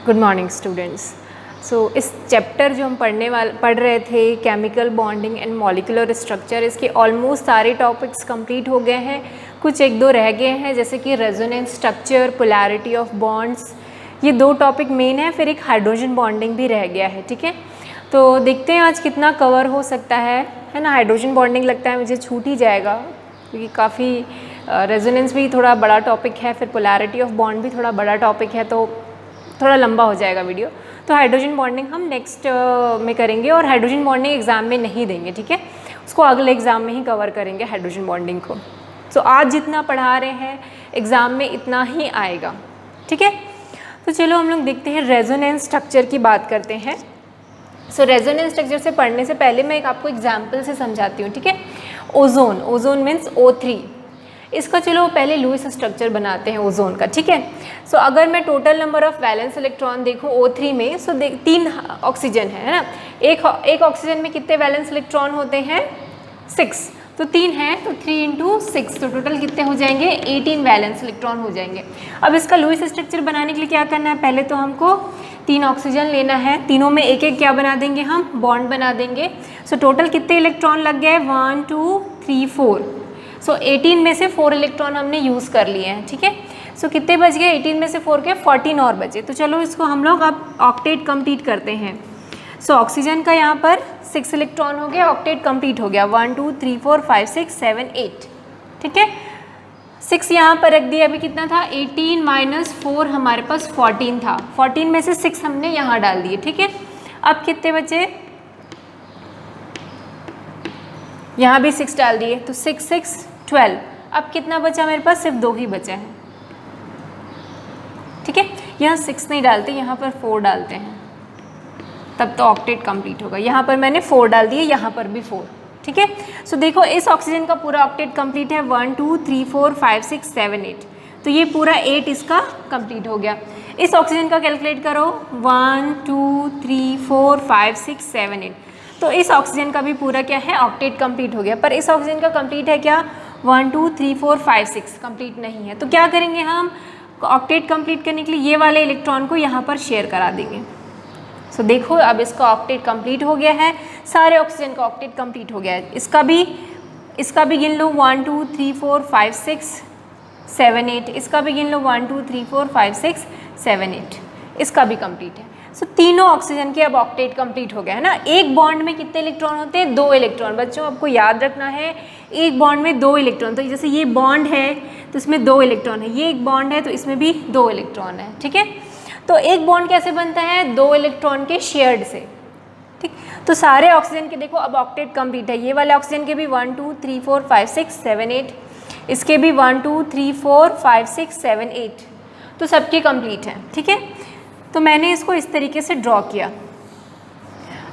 Good morning students. इस chapter जो हम पढ़ रहे थे chemical bonding and molecular structure, इसके ऑलमोस्ट सारे टॉपिक्स कंप्लीट हो गए हैं। कुछ एक दो रह गए हैं जैसे कि resonance structure, polarity of bonds, ये दो टॉपिक मेन है। फिर एक हाइड्रोजन बॉन्डिंग भी रह गया है। ठीक है, तो देखते हैं आज कितना कवर हो सकता है ना। हाइड्रोजन बॉन्डिंग लगता है मुझे छूट ही जाएगा क्योंकि काफ़ी रेजोनेंस भी थोड़ा बड़ा टॉपिक है, फिर पोलैरिटी ऑफ बॉन्ड भी थोड़ा बड़ा टॉपिक है, तो थोड़ा लंबा हो जाएगा वीडियो। तो हाइड्रोजन बॉन्डिंग हम नेक्स्ट में करेंगे और हाइड्रोजन बॉन्डिंग एग्जाम में नहीं देंगे। ठीक है, उसको अगले एग्जाम में ही कवर करेंगे हाइड्रोजन बॉन्डिंग को। तो आज जितना पढ़ा रहे हैं एग्जाम में इतना ही आएगा। ठीक है, तो चलो हम लोग देखते हैं रेजोनेंस स्ट्रक्चर की बात करते हैं। रेजोनेंस स्ट्रक्चर से पढ़ने से पहले मैं एक आपको एग्जाम्पल से समझाती हूँ। ठीक है, ओजोन मीन्स O3, इसका चलो पहले लुईस स्ट्रक्चर बनाते हैं ओजोन का। ठीक है, अगर मैं total number of valence electron देखूँ O3 में, देख 3 ऑक्सीजन है ना। एक ऑक्सीजन में कितने वैलेंस इलेक्ट्रॉन होते हैं? 6, तो 3 हैं तो 3 × 6, तो टोटल कितने हो जाएंगे? 18 वैलेंस इलेक्ट्रॉन हो जाएंगे। अब इसका लुईस स्ट्रक्चर बनाने के लिए क्या करना है? पहले तो हमको 3 ऑक्सीजन लेना है, तीनों में एक एक क्या बना देंगे हम? बॉन्ड बना देंगे। टोटल कितने इलेक्ट्रॉन लग गए? 1 2 3 4। 18 में से 4 इलेक्ट्रॉन हमने यूज़ कर लिए हैं। ठीक है, कितने बच गए? 18 में से 4 के 14 और बचे। तो चलो इसको हम लोग अब ऑक्टेट कंप्लीट करते हैं। ऑक्सीजन का यहाँ पर 6 इलेक्ट्रॉन हो गया, ऑक्टेट कंप्लीट हो गया। 1 2 3 4 5 6 7 8। ठीक है, 6 यहाँ पर रख दिया। अभी कितना था? 18 - 4 हमारे पास 14 था। 14 में से 6 हमने यहाँ डाल दिए। ठीक है, अब कितने बचे? यहाँ भी 6 डाल दिए, तो 6 6 12। अब कितना बचा मेरे पास? सिर्फ 2 ही बचे हैं। ठीक है, यहाँ 6 नहीं डालते, यहाँ पर 4 डालते हैं, तब तो ऑक्टेट कंप्लीट होगा। यहाँ पर मैंने 4 डाल दिए, यहाँ पर भी 4। ठीक है, देखो इस ऑक्सीजन का पूरा ऑक्टेट कंप्लीट है। 1 2 3 4 5 6 7 8, तो ये पूरा 8 इसका कंप्लीट हो गया। इस ऑक्सीजन का कैलकुलेट करो। 1 2 3 4 5 6 7 8, तो इस ऑक्सीजन का भी पूरा क्या है? ऑक्टेट कंप्लीट हो गया। पर इस ऑक्सीजन का कंप्लीट है क्या? 1 2 3 4 5 6 कंप्लीट नहीं है। तो क्या करेंगे हम? ऑक्टेट कंप्लीट करने के लिए ये वाले इलेक्ट्रॉन को यहाँ पर शेयर करा देंगे। देखो अब इसका ऑक्टेट कंप्लीट हो गया है, सारे ऑक्सीजन का ऑक्टेट कंप्लीट हो गया है। इसका भी गिन लो। 1 2 3 4 5 6 7 8, इसका भी गिन लो। 1 2 3 4 5 6 7 8, इसका भी कंप्लीट है। तीनों ऑक्सीजन के अब ऑक्टेट कंप्लीट हो गया है ना। एक बॉन्ड में कितने इलेक्ट्रॉन होते हैं? 2 इलेक्ट्रॉन। बच्चों आपको याद रखना है, एक बॉन्ड में 2 इलेक्ट्रॉन। तो जैसे ये बॉन्ड है तो इसमें 2 इलेक्ट्रॉन है, ये एक बॉन्ड है तो इसमें भी 2 इलेक्ट्रॉन है। ठीक है, तो एक बॉन्ड कैसे बनता है? 2 इलेक्ट्रॉन के शेयर्ड से। ठीक, तो सारे ऑक्सीजन के देखो अब ऑक्टेट कंप्लीट है। ये वाले ऑक्सीजन के भी 1 2 3 4 5 6 7 8, इसके भी 1 2 3 4 5 6 7 8, तो सबके कंप्लीट हैं। ठीक है, तो मैंने इसको इस तरीके से ड्रॉ किया।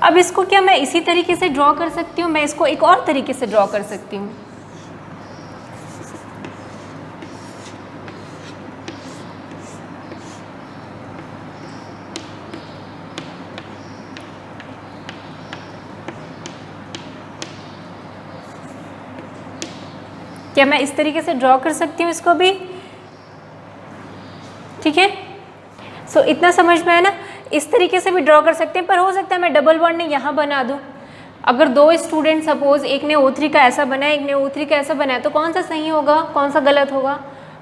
अब इसको क्या मैं इसी तरीके से ड्रॉ कर सकती हूँ? मैं इसको एक और तरीके से ड्रॉ कर सकती हूँ। क्या मैं इस तरीके से ड्रॉ कर सकती हूँ इसको भी? ठीक है, इतना समझ में है ना। इस तरीके से भी ड्रॉ कर सकते हैं, पर हो सकता है मैं डबल बॉन्ड ने यहाँ बना दूँ। अगर 2 स्टूडेंट सपोज, एक ने O3 का ऐसा बनाया, एक ने O3 का ऐसा बनाया, तो कौन सा सही होगा, कौन सा गलत होगा?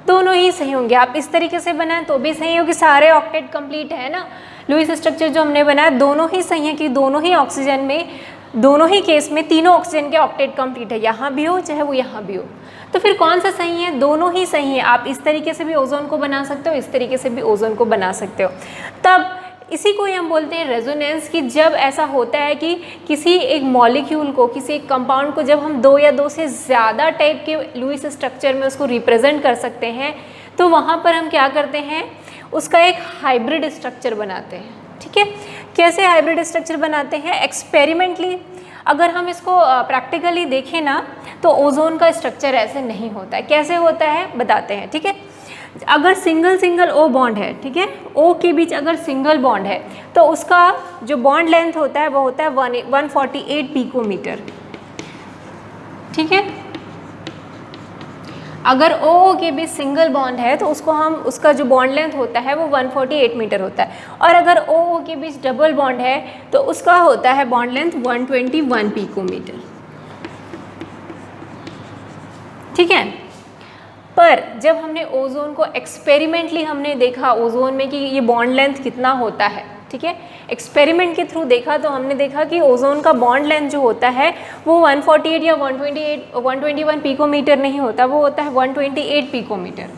दोनों ही सही होंगे। आप इस तरीके से बनाएं तो भी सही होगी, सारे ऑक्टेट कंप्लीट है ना। लुईस स्ट्रक्चर जो हमने बनाया दोनों ही सही है कि दोनों ही ऑक्सीजन में, दोनों ही केस में तीनों ऑक्सीजन के ऑक्टेट कंप्लीट है, यहाँ भी हो चाहे वो यहाँ भी हो। तो फिर कौन सा सही है? दोनों ही सही है। आप इस तरीके से भी ओजोन को बना सकते हो, इस तरीके से भी ओजोन को बना सकते हो। तब इसी को हम बोलते हैं रेजोनेंस, कि जब ऐसा होता है कि किसी एक मॉलिक्यूल को, किसी एक कंपाउंड को जब हम 2 या 2 से ज़्यादा टाइप के लुईस स्ट्रक्चर में उसको रिप्रेजेंट कर सकते हैं, तो वहाँ पर हम क्या करते हैं? उसका एक हाइब्रिड स्ट्रक्चर बनाते हैं। ठीक है, कैसे हाइब्रिड स्ट्रक्चर बनाते हैं? एक्सपेरिमेंटली अगर हम इसको प्रैक्टिकली देखें ना, तो ओजोन का स्ट्रक्चर ऐसे नहीं होता है। कैसे होता है बताते हैं। ठीक है, अगर सिंगल O बॉन्ड है, ठीक है, O के बीच अगर सिंगल बॉन्ड है, तो उसका जो बॉन्ड लेंथ होता है वो होता है 148 पिकोमीटर। ठीक है, अगर ओ के बीच सिंगल बॉन्ड है तो उसको हम, उसका जो बॉन्ड लेंथ होता है वो 148 मीटर होता है, और अगर ओ के बीच डबल बॉन्ड है तो उसका होता है बॉन्ड लेंथ 121 पिकोमीटर। ठीक है, पर जब हमने ओजोन को एक्सपेरिमेंटली हमने देखा ओजोन में कि ये बॉन्ड लेंथ कितना होता है, ठीक है, एक्सपेरिमेंट के थ्रू देखा तो हमने देखा कि ओजोन का बॉन्ड लेंथ जो होता है वो 148 या 121 पिकोमीटर नहीं होता, वो होता है 128 पिकोमीटर।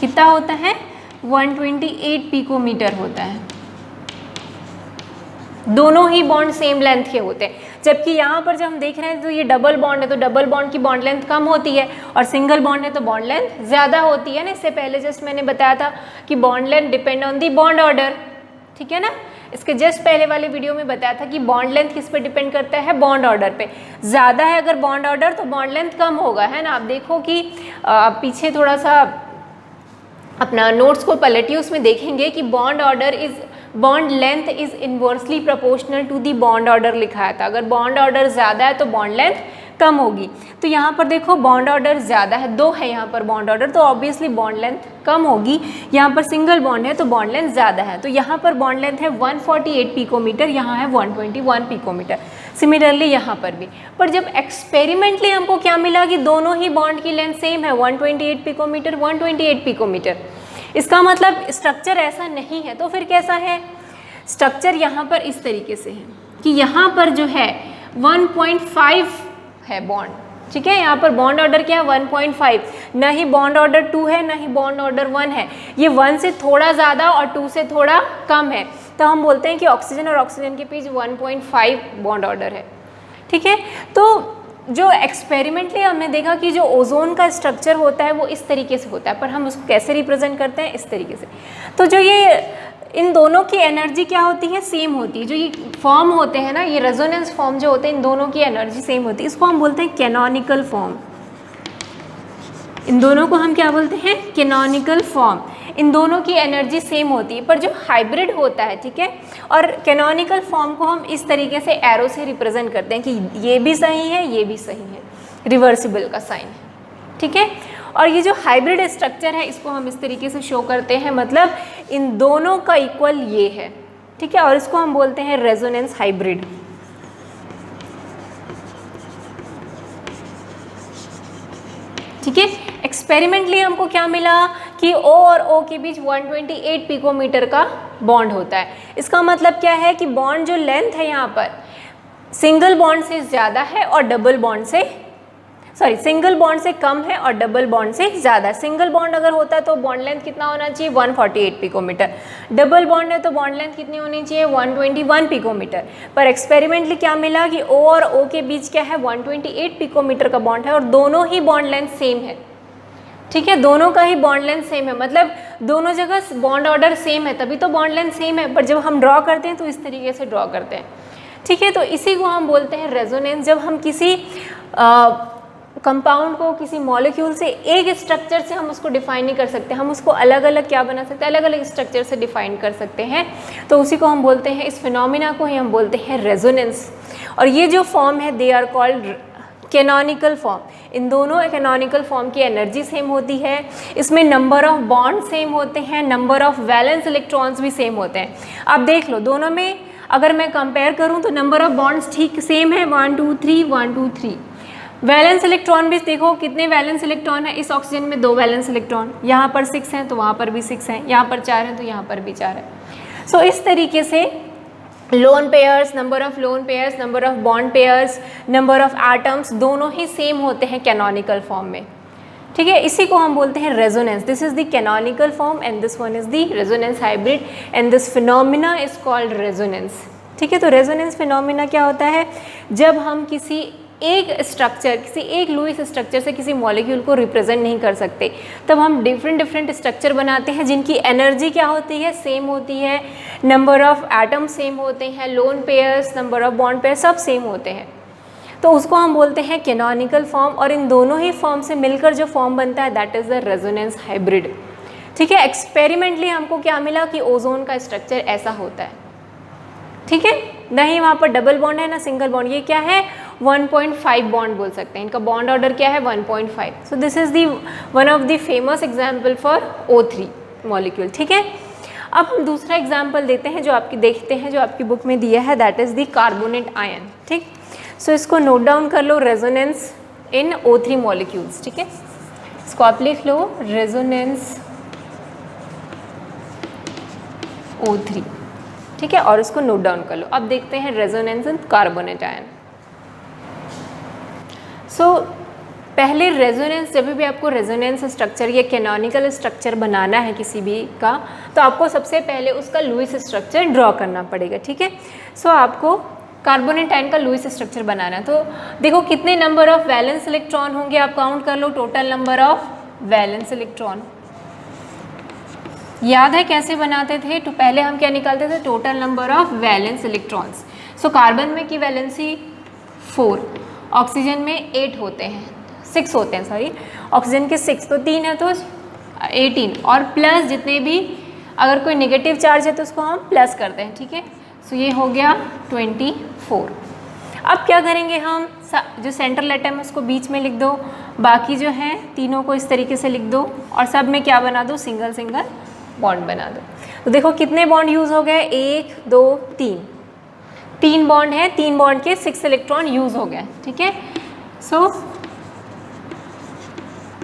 कितना होता है? 128 पिकोमीटर होता है। दोनों ही बॉन्ड सेम लेंथ के होते हैं, जबकि यहाँ पर जब हम देख रहे हैं तो ये डबल बॉन्ड है तो डबल बॉन्ड की बॉन्ड लेंथ कम होती है, और सिंगल बॉन्ड है तो बॉन्ड लेंथ ज़्यादा होती है ना। इससे पहले जस्ट मैंने बताया था कि bond length depend on the bond order, ठीक है ना। इसके जस्ट पहले वाले वीडियो में बताया था कि बॉन्ड लेंथ किस पे डिपेंड करता है? बॉन्ड ऑर्डर पे। ज़्यादा है अगर बॉन्ड ऑर्डर तो बॉन्ड लेंथ कम होगा, है ना। आप देखो कि पीछे थोड़ा सा अपना नोट्स को पलटिए, उसमें देखेंगे कि bond length is inversely proportional to the bond order लिखाया था। अगर बॉन्ड ऑर्डर ज़्यादा है तो बॉन्ड लेंथ कम होगी। तो यहाँ पर देखो बॉन्ड ऑर्डर ज़्यादा है, 2 है यहाँ पर बॉन्ड ऑर्डर, तो ऑब्वियसली बॉन्ड लेंथ कम होगी। यहाँ पर सिंगल बॉन्ड है तो बॉन्ड लेंथ ज़्यादा है, तो यहाँ पर बॉन्ड लेंथ है 148 पिकोमीटर, यहाँ है 121 पिकोमीटर। सिमिलरली यहाँ पर भी। पर जब एक्सपेरिमेंटली हमको क्या मिला कि दोनों ही बॉन्ड की लेंथ सेम है, 128 पिकोमीटर 128 पिकोमीटर। इसका मतलब स्ट्रक्चर ऐसा नहीं है, तो फिर कैसा है? स्ट्रक्चर यहाँ पर इस तरीके से है कि यहाँ पर जो है 1.5 है बॉन्ड, ठीक है। यहाँ पर बॉन्ड ऑर्डर क्या है? 1.5, ना ही बॉन्ड ऑर्डर 2 है ना ही बॉन्ड ऑर्डर 1 है, ये 1 से थोड़ा ज़्यादा और 2 से थोड़ा कम है, तो हम बोलते हैं कि ऑक्सीजन और ऑक्सीजन के बीच 1.5 बॉन्ड ऑर्डर है, ठीक है। तो जो एक्सपेरिमेंटली हमने देखा कि जो ओजोन का स्ट्रक्चर होता है वो इस तरीके से होता है, पर हम उसको कैसे रिप्रेजेंट करते हैं? इस तरीके से। तो जो ये इन दोनों की एनर्जी क्या होती है? सेम होती है। जो ये फॉर्म होते हैं ना, ये रेजोनेंस फॉर्म जो होते हैं, इन दोनों की एनर्जी सेम होती है। इसको हम बोलते हैं कैनोनिकल फॉर्म। इन दोनों को हम क्या बोलते हैं? Canonical form. इन दोनों की एनर्जी सेम होती है, पर जो हाइब्रिड होता है, ठीक है, और कैनोनिकल फॉर्म को हम इस तरीके से एरो से रिप्रेजेंट करते हैं कि ये भी सही है, ये भी सही है, रिवर्सिबल का साइन है, ठीक है। और ये जो हाइब्रिड स्ट्रक्चर है इसको हम इस तरीके से शो करते हैं, मतलब इन दोनों का इक्वल ये है, ठीक है, और इसको हम बोलते हैं रेजोनेंस हाइब्रिड। ठीक है, एक्सपेरिमेंटली हमको क्या मिला कि O और O के बीच 128 पिकोमीटर का बॉन्ड होता है। इसका मतलब क्या है कि बॉन्ड जो लेंथ है यहाँ पर सिंगल बॉन्ड से ज़्यादा है और डबल बॉन्ड से सिंगल बॉन्ड से कम है और डबल बॉन्ड से ज़्यादा। सिंगल बॉन्ड अगर होता तो बॉन्ड लेंथ कितना होना चाहिए? 148 पिकोमीटर। डबल बॉन्ड है तो बॉन्ड लेंथ कितनी होनी चाहिए? 121 पिकोमीटर। पर एक्सपेरिमेंटली क्या मिला कि O और O के बीच क्या है? 128 पिकोमीटर का बॉन्ड है और दोनों ही बॉन्ड लेंथ सेम है, ठीक है, दोनों का ही बॉन्ड लेंथ सेम है, मतलब दोनों जगह बॉन्ड ऑर्डर सेम है, तभी तो बॉन्ड लेंथ सेम है। पर जब हम ड्रॉ करते हैं तो इस तरीके से ड्रॉ करते हैं, ठीक है। तो इसी को हम बोलते हैं रेजोनेंस। जब हम किसी कंपाउंड को, किसी मॉलिक्यूल से एक स्ट्रक्चर से हम उसको डिफाइन नहीं कर सकते, हम उसको अलग अलग क्या बना सकते हैं? अलग अलग स्ट्रक्चर से डिफाइन कर सकते हैं, तो उसी को हम बोलते हैं, इस फिनोमिना को ही हम बोलते हैं रेजोनेंस। और ये जो फॉर्म है they are called canonical form. इन दोनों कैनोनिकल फॉर्म की एनर्जी सेम होती है, इसमें नंबर ऑफ बॉन्ड सेम होते हैं, नंबर ऑफ वैलेंस इलेक्ट्रॉन्स भी सेम होते हैं। आप देख लो दोनों में अगर मैं कंपेयर करूं तो नंबर ऑफ बॉन्ड्स ठीक सेम है, 1 2 3 1 2 3। वैलेंस इलेक्ट्रॉन भी देखो कितने वैलेंस इलेक्ट्रॉन है इस ऑक्सीजन में? 2 वैलेंस इलेक्ट्रॉन। यहाँ पर 6 हैं तो वहाँ पर भी 6 हैं, यहाँ पर 4 हैं तो यहाँ पर भी 4 है। सो इस तरीके से lone pairs, number of lone pairs, number of bond pairs, number of atoms दोनों ही सेम होते हैं कैनोनिकल फॉर्म में, ठीक है। इसी को हम बोलते हैं resonance. This is the canonical form and this one is the resonance hybrid and this phenomena is called resonance, ठीक है। तो रेजोनेंस फिनोमिना क्या होता है? जब हम किसी एक स्ट्रक्चर, किसी एक लुईस स्ट्रक्चर से किसी मॉलिक्यूल को रिप्रेजेंट नहीं कर सकते, तब हम डिफरेंट स्ट्रक्चर बनाते हैं जिनकी एनर्जी क्या होती है? सेम होती है, नंबर ऑफ एटम सेम होते हैं, lone pairs, number of bond pairs सब सेम होते हैं, तो उसको हम बोलते हैं कैनोनिकल फॉर्म। और इन दोनों ही फॉर्म से मिलकर जो फॉर्म बनता है that is the resonance hybrid, ठीक है। एक्सपेरिमेंटली हमको क्या मिला कि ओजोन का स्ट्रक्चर ऐसा होता है, ठीक है। ना ही वहाँ पर डबल बॉन्ड है ना सिंगल बॉन्ड, ये क्या है? 1.5 बॉन्ड बोल सकते हैं, इनका बॉन्ड ऑर्डर क्या है 1.5। So this is the one of the famous example for O3 molecule. ठीक है, अब हम दूसरा एग्जाम्पल देते हैं जो आपकी देखते हैं जो आपकी बुक में दिया है, that is the carbonate ion. ठीक, सो इसको नोट डाउन कर लो, रेजोनेंस इन O3 मॉलिक्यूल्स। ठीक है, इसको आप लिख लो, रेजोनेंस O3। ठीक है, और इसको नोट डाउन कर लो। अब देखते हैं रेजोनेंस इन कार्बोनेट आयन। सो पहले रेजोनेंस, जब भी आपको रेजोनेंस स्ट्रक्चर या कैनोनिकल स्ट्रक्चर बनाना है किसी भी का, तो आपको सबसे पहले उसका लुईस स्ट्रक्चर ड्रॉ करना पड़ेगा। ठीक है, सो आपको कार्बोनेट आयन का लुईस स्ट्रक्चर बनाना है। तो देखो कितने नंबर ऑफ वैलेंस इलेक्ट्रॉन होंगे, आप काउंट कर लो, total number of valence electron. याद है कैसे बनाते थे? तो पहले हम क्या निकालते थे, total number of valence electrons. So carbon में की वैलेंसी 4, ऑक्सीजन में 8 होते हैं, 6 होते हैं सॉरी, ऑक्सीजन के 6, तो 3 है तो 18, और प्लस जितने भी अगर कोई नेगेटिव चार्ज है तो उसको हम प्लस करते हैं। ठीक है, सो ये हो गया 24। अब क्या करेंगे हम, जो सेंट्रल एटम है उसको बीच में लिख दो, बाकी जो है तीनों को इस तरीके से लिख दो, और सब में क्या बना दो, सिंगल सिंगल बॉन्ड बना दो। तो देखो कितने बॉन्ड यूज़ हो गए, 1 2 3, 3 बॉन्ड है, 3 बॉन्ड के 6 इलेक्ट्रॉन यूज़ हो गए। ठीक है, so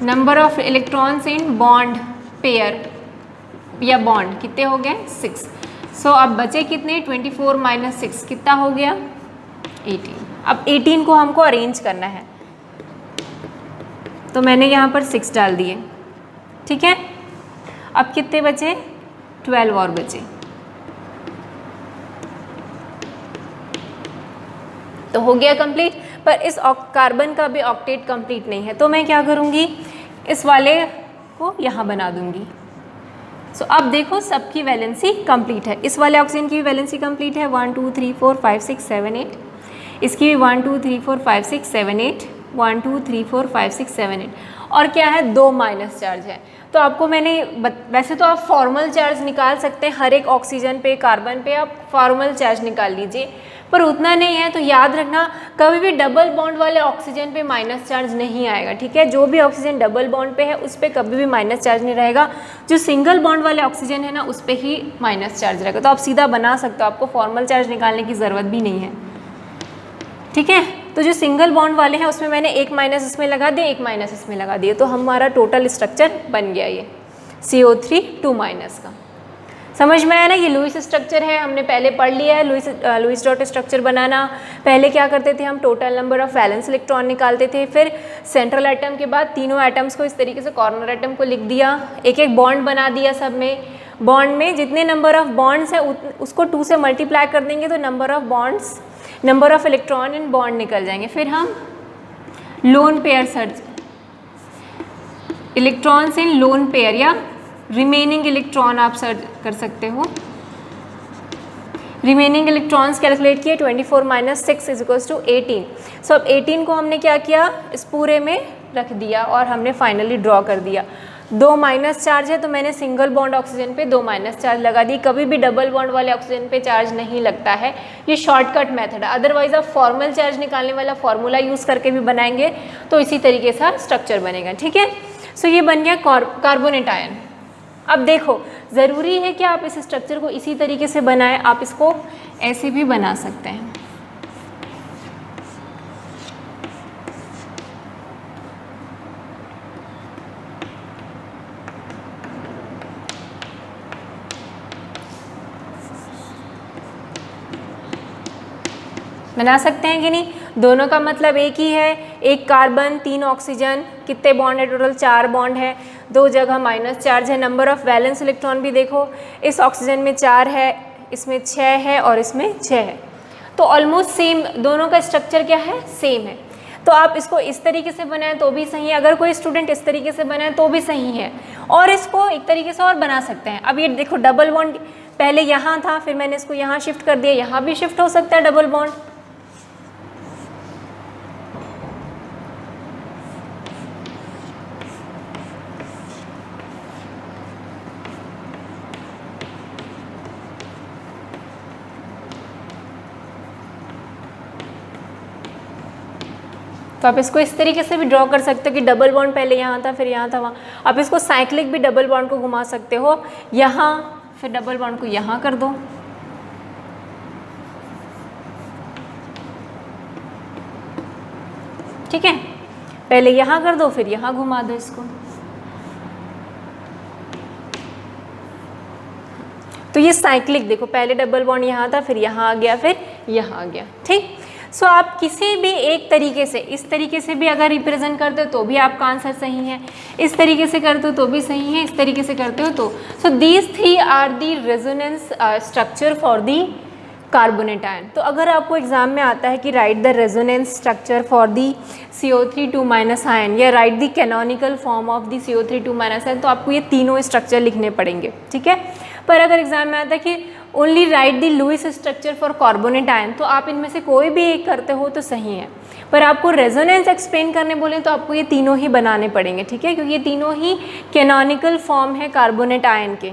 number of electrons in bond pair या बॉन्ड कितने हो गए, 6। सो अब बचे कितने, 24 माइनस 6 कितना हो गया, 18। अब 18 को हमको अरेंज करना है, तो मैंने यहाँ पर 6 डाल दिए। ठीक है, अब कितने बचे, 12 और बचे, तो हो गया कंप्लीट। पर इस कार्बन का भी ऑक्टेट कंप्लीट नहीं है, तो मैं क्या करूँगी, इस वाले को यहाँ बना दूँगी। सो अब देखो सबकी वैलेंसी कंप्लीट है, इस वाले ऑक्सीजन की भी वैलेंसी कंप्लीट है, 1 2 3 4 5 6 7 8, इसकी भी 1 2 3 4 5 6 7 8, 1 2 3 4 5 6 7 8, और क्या है, 2 माइनस चार्ज है। तो आपको मैंने वैसे तो आप फॉर्मल चार्ज निकाल सकते हैं, हर एक ऑक्सीजन पे कार्बन पे आप फॉर्मल चार्ज निकाल लीजिए, पर उतना नहीं है। तो याद रखना, कभी भी डबल बॉन्ड वाले ऑक्सीजन पे माइनस चार्ज नहीं आएगा। ठीक है, जो भी ऑक्सीजन डबल बॉन्ड पे है उस पर कभी भी माइनस चार्ज नहीं रहेगा, जो सिंगल बॉन्ड वाले ऑक्सीजन है ना उस पर ही माइनस चार्ज रहेगा। तो आप सीधा बना सकते हो, आपको फॉर्मल चार्ज निकालने की ज़रूरत भी नहीं है। ठीक है, तो जो सिंगल बॉन्ड वाले हैं उसमें मैंने 1 माइनस इसमें लगा दिए, 1 माइनस इसमें लगा दिए, तो हमारा टोटल स्ट्रक्चर बन गया ये CO3 2 माइनस का। समझ में आया ना, ये लुईस स्ट्रक्चर है, हमने पहले पढ़ लिया है लुईस डॉट स्ट्रक्चर बनाना। पहले क्या करते थे हम, total number of valence electron निकालते थे, फिर सेंट्रल एटम के बाद तीनों एटम्स को इस तरीके से कॉर्नर एटम को लिख दिया, एक एक बॉन्ड बना दिया, सब में बॉन्ड में जितने नंबर ऑफ बॉन्ड्स है उसको 2 से मल्टीप्लाई कर देंगे तो number of bonds, number of electron in bond निकल जाएंगे। फिर हम lone pair search, electrons in lone pair या रिमेनिंग इलेक्ट्रॉन आप सर्च कर सकते हो। रिमेनिंग इलेक्ट्रॉन्स कैलकुलेट किए, 24 माइनस 6 इज इक्वल्स टू 18। सो अब 18 को हमने क्या किया, इस पूरे में रख दिया और हमने फाइनली ड्रॉ कर दिया। 2 माइनस चार्ज है तो मैंने सिंगल बॉन्ड ऑक्सीजन पे 2 माइनस चार्ज लगा दी। कभी भी डबल बॉन्ड वाले ऑक्सीजन पे चार्ज नहीं लगता है, ये शॉर्टकट मेथड है। अदरवाइज आप फॉर्मल चार्ज निकालने वाला फॉर्मूला यूज़ करके भी बनाएंगे तो इसी तरीके से स्ट्रक्चर बनेगा। ठीक है, सो ये बन गया कार्बोनेट आयन। अब देखो, ज़रूरी है कि आप इस स्ट्रक्चर को इसी तरीके से बनाएं, आप इसको ऐसे भी बना सकते हैं। बना सकते हैं कि नहीं, दोनों का मतलब एक ही है, एक कार्बन 3 ऑक्सीजन, कितने बॉन्ड है टोटल, 4 बॉन्ड है, 2 जगह माइनस चार्ज है। नंबर ऑफ वैलेंस इलेक्ट्रॉन भी देखो, इस ऑक्सीजन में 4 है, इसमें 6 है और इसमें 6 है, तो ऑलमोस्ट सेम, दोनों का स्ट्रक्चर क्या है, सेम है। तो आप इसको इस तरीके से बनाएं तो भी सही है, अगर कोई स्टूडेंट इस तरीके से बनाए तो भी सही है, और इसको एक तरीके से और बना सकते हैं। अब ये देखो डबल बॉन्ड पहले यहाँ था, फिर मैंने इसको यहाँ शिफ्ट कर दिया, यहाँ भी शिफ्ट हो सकता है डबल बॉन्ड। तो आप इसको इस तरीके से भी ड्रॉ कर सकते हो कि डबल बॉन्ड पहले यहाँ था फिर यहाँ था वहाँ। आप इसको साइक्लिक भी डबल बॉन्ड को घुमा सकते हो, यहाँ फिर डबल बॉन्ड को यहाँ कर दो, ठीक है, पहले यहाँ कर दो फिर यहाँ घुमा दो इसको। तो ये साइक्लिक, देखो पहले डबल बॉन्ड यहाँ था फिर यहाँ आ गया फिर यहाँ आ गया, ठीक। सो आप किसी भी एक तरीके से, इस तरीके से भी अगर रिप्रेजेंट करते हो तो भी आपका आंसर सही है, इस तरीके से करते हो तो भी सही है, इस तरीके से करते हो तो। So these three are the resonance structure for the carbonate ion. तो अगर आपको एग्जाम में आता है कि write the resonance structure for the CO3 ion या write the canonical form of the CO3 ion, तो आपको ये तीनों स्ट्रक्चर लिखने पड़ेंगे, ठीक है। पर अगर एग्जाम में आता है कि only write the Lewis structure for carbonate ion, तो आप इनमें से कोई भी एक करते हो तो सही है। पर आपको रेजोनेंस एक्सप्लेन करने बोले तो आपको ये तीनों ही बनाने पड़ेंगे, ठीक है, क्योंकि ये तीनों ही कैनोनिकल फॉर्म है कार्बोनेट आयन के,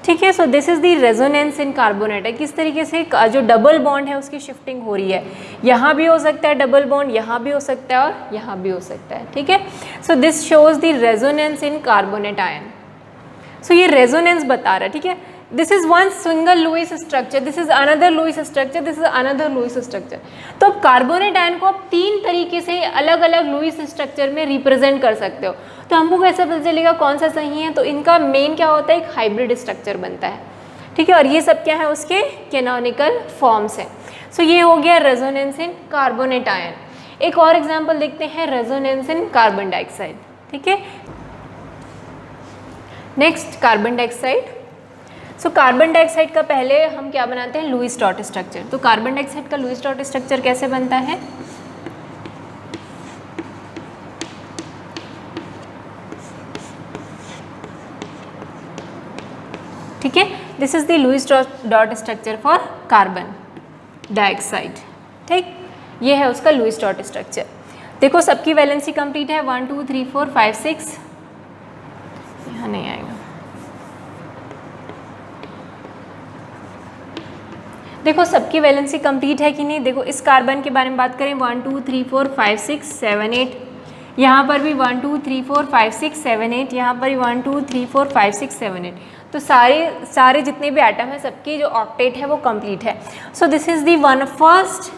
ठीक है। So this is the resonance in carbonate है, किस तरीके से जो डबल बॉन्ड है उसकी शिफ्टिंग हो रही है, यहाँ भी हो सकता है डबल बॉन्ड, यहाँ भी हो सकता है और यहाँ भी हो सकता है, ठीक है। So this shows the resonance in carbonate ion. सो ये रेजोनेंस बता रहा है, ठीक है। This is one single Lewis structure, this is another Lewis structure, this is another Lewis structure. तो अब कार्बोनेट आयन को आप तीन तरीके से अलग अलग लुईस स्ट्रक्चर में रिप्रेजेंट कर सकते हो। तो हमको कैसे पता चलेगा कौन सा सही है? तो इनका मेन क्या होता है, एक हाइब्रिड स्ट्रक्चर बनता है, ठीक है। और ये सब क्या है, उसके कैनोनिकल फॉर्म्स हैं। सो ये हो गया रेजोनेंस इन कार्बोनेट आयन। एक और एग्जाम्पल देखते हैं, रेजोनेंस इन कार्बन डाइऑक्साइड, ठीक है। Next carbon dioxide. So carbon dioxide का पहले हम क्या बनाते हैं, लुईस डॉट स्ट्रक्चर। तो कार्बन डाइऑक्साइड का लुईस डॉट स्ट्रक्चर कैसे बनता है, ठीक है। This is the Lewis dot structure for carbon dioxide, ठीक। ये है उसका लुईस डॉट स्ट्रक्चर। देखो सबकी वैलेंसी कंप्लीट है, 1 2 3 4 5 6, यहाँ नहीं आएगा। देखो सबकी वैलेंसी कंप्लीट है कि नहीं। देखो इस कार्बन के बारे में बात करें, 1 2 3 4 5 6 7 8, यहाँ पर भी 1 2 3 4 5 6 7 8, यहाँ पर भी 1 2 3 4 5 6 7 8। तो सारे जितने भी एटम है सबकी जो ऑक्टेट है वो कंप्लीट है। So this is the one first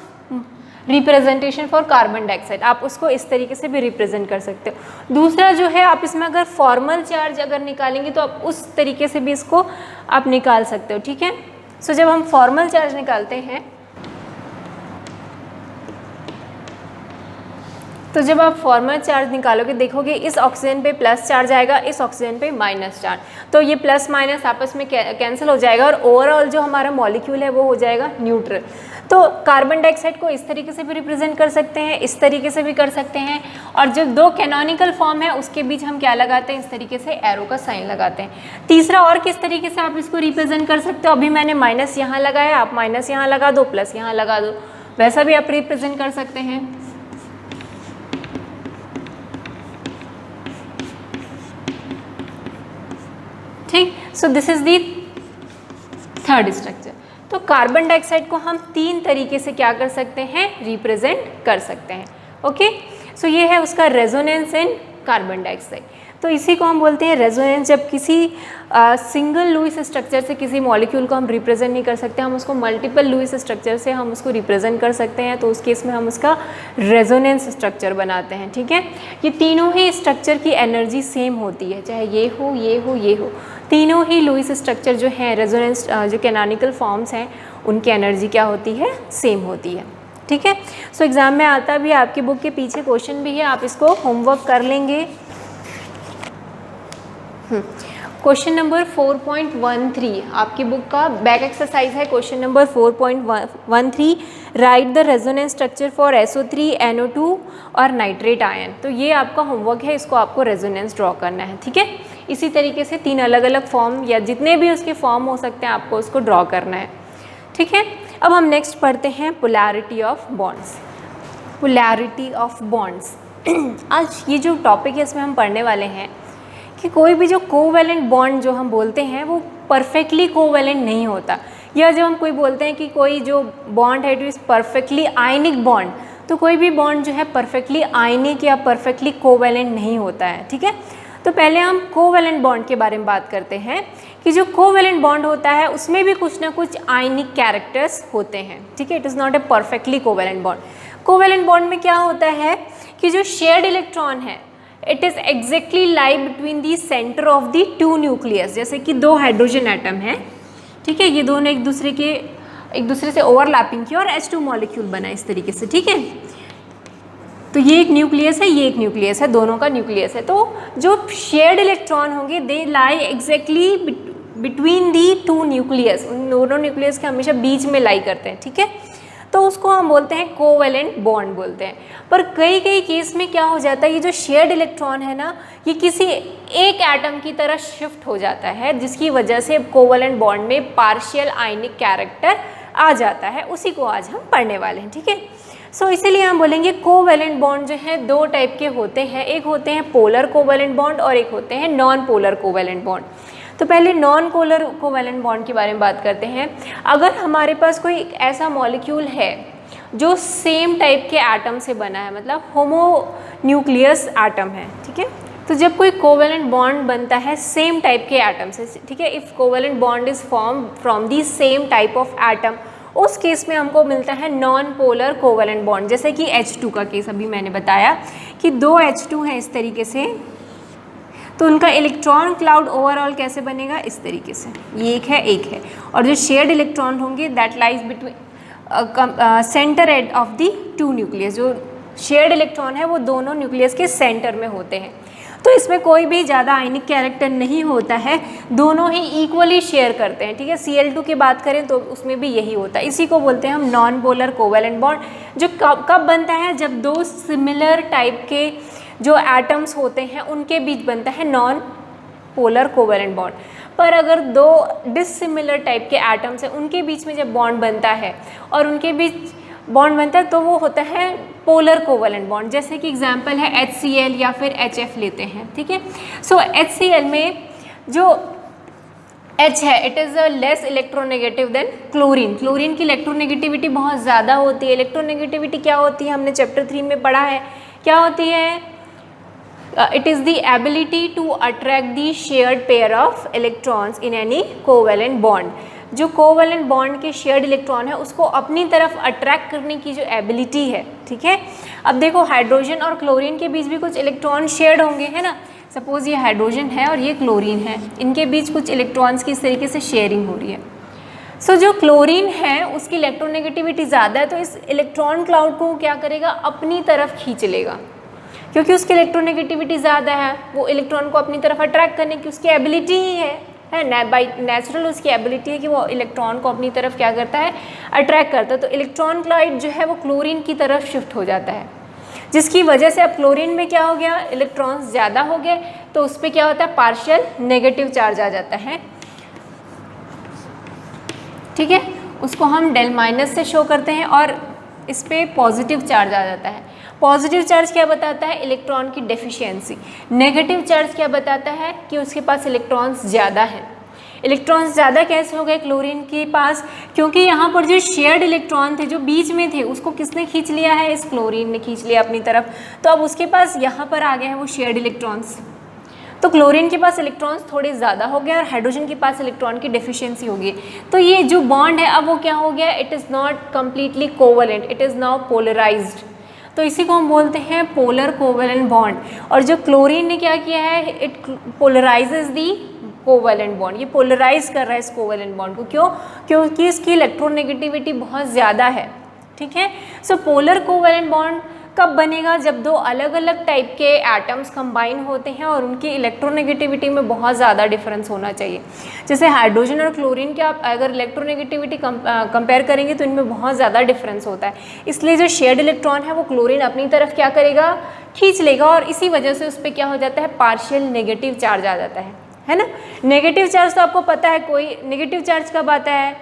representation for carbon dioxide. आप उसको इस तरीके से भी रिप्रेजेंट कर सकते हो। दूसरा जो है, आप इसमें अगर फॉर्मल चार्ज अगर निकालेंगे तो आप उस तरीके से भी इसको आप निकाल सकते हो, ठीक है। सो जब हम फॉर्मल चार्ज निकालते हैं, तो जब आप फॉर्मल चार्ज निकालोगे देखोगे इस ऑक्सीजन पे प्लस चार्ज आएगा, इस ऑक्सीजन पे माइनस चार्ज, तो ये प्लस माइनस आपस में कैंसिल हो जाएगा और ओवरऑल जो हमारा मॉलिक्यूल है वो हो जाएगा न्यूट्रल। तो कार्बन डाइऑक्साइड को इस तरीके से भी रिप्रेजेंट कर सकते हैं, इस तरीके से भी कर सकते हैं। और जब दो कैनोनिकल फॉर्म है उसके बीच हम क्या लगाते हैं, इस तरीके से एरो का साइन लगाते हैं। तीसरा और किस तरीके से आप इसको रिप्रेजेंट कर सकते हो, अभी मैंने माइनस यहाँ लगाया, आप माइनस यहाँ लगा दो, प्लस यहाँ लगा दो, वैसा भी आप रिप्रेजेंट कर सकते हैं, ठीक। So this is the third structure. तो कार्बन डाइऑक्साइड को हम तीन तरीके से क्या कर सकते हैं, रिप्रेजेंट कर सकते हैं, ओके। सो ये है उसका रेजोनेंस इन कार्बन डाइऑक्साइड। तो इसी को हम बोलते हैं रेजोनेंस। जब किसी सिंगल लुईस स्ट्रक्चर से किसी मॉलिक्यूल को हम रिप्रेजेंट नहीं कर सकते, हम उसको मल्टीपल लुईस स्ट्रक्चर से हम उसको रिप्रेजेंट कर सकते हैं, तो उस केस में हम उसका रेजोनेंस स्ट्रक्चर बनाते हैं, ठीक है। ये तीनों ही स्ट्रक्चर की एनर्जी सेम होती है, चाहे ये हो ये हो ये हो, तीनों ही लुईस स्ट्रक्चर जो हैं, रेजोनेंस जो कैनोनिकल फॉर्म्स हैं, उनकी एनर्जी क्या होती है, सेम होती है, ठीक है। सो एग्ज़ाम में आता भी, आपकी बुक के पीछे क्वेश्चन भी है, आप इसको होमवर्क कर लेंगे। क्वेश्चन नंबर 4.13 आपकी बुक का बैक एक्सरसाइज है। Question number 4.13, right the resonance structure for SO3 NO2 और नाइट्रेट आयन। तो ये आपका होमवर्क है, इसको आपको रेजोनेंस ड्रॉ करना है, ठीक है। इसी तरीके से तीन अलग अलग फॉर्म या जितने भी उसके फॉर्म हो सकते हैं आपको उसको ड्रॉ करना है, ठीक है। अब हम नेक्स्ट पढ़ते हैं polarity of bonds. Polarity of bonds आज ये जो टॉपिक है इसमें हम पढ़ने वाले हैं कि कोई भी जो कोवैलेंट बॉन्ड जो हम बोलते हैं वो परफेक्टली कोवैलेंट नहीं होता, या जब हम कोई बोलते हैं कि कोई जो बॉन्ड है it is perfectly ionic bond, तो कोई भी बॉन्ड जो है परफेक्टली आयनिक या परफेक्टली कोवेलेंट नहीं होता है, ठीक है। तो पहले हम कोवेलेंट बॉन्ड के बारे में बात करते हैं कि जो कोवेलेंट बॉन्ड होता है उसमें भी कुछ ना कुछ आयनिक कैरेक्टर्स होते हैं, ठीक है। It is not a perfectly covalent bond. Covalent bond में क्या होता है कि जो शेयर्ड इलेक्ट्रॉन है it is exactly lie between the centre of the two nucleus. जैसे कि दो हाइड्रोजन एटम है, ठीक है, ये दोनों एक दूसरे से ओवरलैपिंग किया और H2 मॉलिक्यूल बना इस तरीके से, ठीक है। तो ये एक न्यूक्लियस है, ये एक न्यूक्लियस है, दोनों का न्यूक्लियस है। तो जो शेयर्ड इलेक्ट्रॉन होंगे they lie exactly between the two nucleus, उन दोनों न्यूक्लियस के हमेशा बीच में लाई करते हैं, ठीक है। तो उसको हम बोलते हैं कोवेलेंट बॉन्ड बोलते हैं। पर कई केस में क्या हो जाता है, ये जो शेयर्ड इलेक्ट्रॉन है ना, ये किसी एक एटम की तरह शिफ्ट हो जाता है, जिसकी वजह से कोवेलेंट बॉन्ड में पार्शियल आयनिक कैरेक्टर आ जाता है। उसी को आज हम पढ़ने वाले हैं, ठीक है। सो इसीलिए हम बोलेंगे कोवेलेंट बॉन्ड जो है दो टाइप के होते हैं, एक होते हैं पोलर कोवेलेंट बॉन्ड और एक होते हैं नॉन पोलर कोवेलेंट बॉन्ड। तो पहले नॉन पोलर कोवेलेंट बॉन्ड के बारे में बात करते हैं। अगर हमारे पास कोई ऐसा मॉलिक्यूल है जो सेम टाइप के एटम से बना है, मतलब होमोन्यूक्लियस एटम है, ठीक है, तो जब कोई कोवेलेंट बॉन्ड बनता है सेम टाइप के एटम से, ठीक है, if covalent bond is form from the same type of atom, उस केस में हमको मिलता है नॉन पोलर कोवेलेंट बॉन्ड। जैसे कि H2 का केस अभी मैंने बताया कि दो H2 हैं इस तरीके से, तो उनका इलेक्ट्रॉन क्लाउड ओवरऑल कैसे बनेगा, इस तरीके से, ये एक है। और जो शेयर्ड इलेक्ट्रॉन होंगे दैट लाइज बिटवीन सेंटर एड ऑफ दी टू न्यूक्लियस। जो शेयर्ड इलेक्ट्रॉन है वो दोनों न्यूक्लियस के सेंटर में होते हैं। तो इसमें कोई भी ज़्यादा आयनिक कैरेक्टर नहीं होता है, दोनों ही इक्वली शेयर करते हैं, ठीक है। Cl2 की बात करें तो उसमें भी यही होता है। इसी को बोलते हैं हम नॉन पोलर कोवेलेंट बॉन्ड, जो कब बनता है, जब दो सिमिलर टाइप के जो एटम्स होते हैं उनके बीच बनता है नॉन पोलर कोवेलेंट बॉन्ड। पर अगर दो डिसिमिलर टाइप के एटम्स हैं उनके बीच में जब बॉन्ड बनता है और उनके बीच बॉन्ड बनता है तो वो होता है पोलर कोवेलेंट बॉन्ड। जैसे कि एग्जांपल है HCl या फिर HF लेते हैं, ठीक है। सो HCl में जो H है it is a less electronegative than chlorine. Chlorine की इलेक्ट्रोनेगेटिविटी बहुत ज़्यादा होती है। इलेक्ट्रोनेगेटिविटी क्या होती है, हमने चैप्टर 3 में पढ़ा है, क्या होती है, it is the ability to attract the shared pair of electrons in any covalent bond। जो कोवेलेंट बॉन्ड के शेयर्ड इलेक्ट्रॉन है उसको अपनी तरफ अट्रैक्ट करने की जो एबिलिटी है, ठीक है। अब देखो हाइड्रोजन और क्लोरीन के बीच भी कुछ इलेक्ट्रॉन शेयर्ड होंगे, है ना। सपोज ये हाइड्रोजन है और ये क्लोरीन है, इनके बीच कुछ इलेक्ट्रॉन्स की इस तरीके से शेयरिंग हो रही है। सो जो क्लोरीन है उसकी इलेक्ट्रोनेगेटिविटी ज़्यादा है, तो इस इलेक्ट्रॉन क्लाउड को क्या करेगा, अपनी तरफ खींच लेगा, क्योंकि उसकी इलेक्ट्रोनेगेटिविटी ज़्यादा है। वो इलेक्ट्रॉन को अपनी तरफ अट्रैक्ट करने की उसकी एबिलिटी ही है बाई नेचुरल उसकी एबिलिटी है कि वो इलेक्ट्रॉन को अपनी तरफ क्या करता है, अट्रैक्ट करता है। तो इलेक्ट्रॉन क्लाउड जो है वो क्लोरीन की तरफ शिफ्ट हो जाता है, जिसकी वजह से अब क्लोरीन में क्या हो गया, इलेक्ट्रॉन्स ज़्यादा हो गए, तो उस पर क्या होता है, पार्शियल नेगेटिव चार्ज आ जाता है, ठीक है। उसको हम डेल माइनस से शो करते हैं और इस पर पॉजिटिव चार्ज आ जाता है। पॉजिटिव चार्ज क्या बताता है, इलेक्ट्रॉन की डेफिशिएंसी। नेगेटिव चार्ज क्या बताता है कि उसके पास इलेक्ट्रॉन्स ज़्यादा हैं। इलेक्ट्रॉन्स ज़्यादा कैसे हो गए क्लोरीन के पास, क्योंकि यहाँ पर जो शेयर्ड इलेक्ट्रॉन थे जो बीच में थे उसको किसने खींच लिया है, इस क्लोरीन ने खींच लिया अपनी तरफ। तो अब उसके पास यहाँ पर आ गए हैं वो शेयर्ड इलेक्ट्रॉन्स। तो क्लोरीन के पास इलेक्ट्रॉन्स थोड़े ज़्यादा हो गए और हाइड्रोजन के पास इलेक्ट्रॉन की डेफिशिएंसी हो गई। तो ये जो बॉन्ड है अब वो क्या हो गया, it is not completely covalent, it is now polarised. तो इसी को हम बोलते हैं पोलर कोवेलेंट बॉन्ड। और जो क्लोरीन ने क्या किया है, इट पोलराइजेज दी कोवेलेंट बॉन्ड, ये पोलराइज कर रहा है इस कोवेलेंट बॉन्ड को। क्यों, क्योंकि इसकी इलेक्ट्रोनेगेटिविटी बहुत ज़्यादा है, ठीक है। सो पोलर कोवेलेंट बॉन्ड कब बनेगा, जब दो अलग अलग टाइप के एटम्स कंबाइन होते हैं और उनकी इलेक्ट्रोनेगेटिविटी में बहुत ज़्यादा डिफरेंस होना चाहिए। जैसे हाइड्रोजन और क्लोरीन के आप अगर इलेक्ट्रोनेगेटिविटी कंपेयर करेंगे तो इनमें बहुत ज़्यादा डिफरेंस होता है। इसलिए जो शेयर्ड इलेक्ट्रॉन है वो क्लोरीन अपनी तरफ क्या करेगा, खींच लेगा, और इसी वजह से उस पर क्या हो जाता है, पार्शियल नेगेटिव चार्ज आ जाता है ना। नेगेटिव चार्ज तो आपको पता है, कोई नेगेटिव चार्ज कब आता है,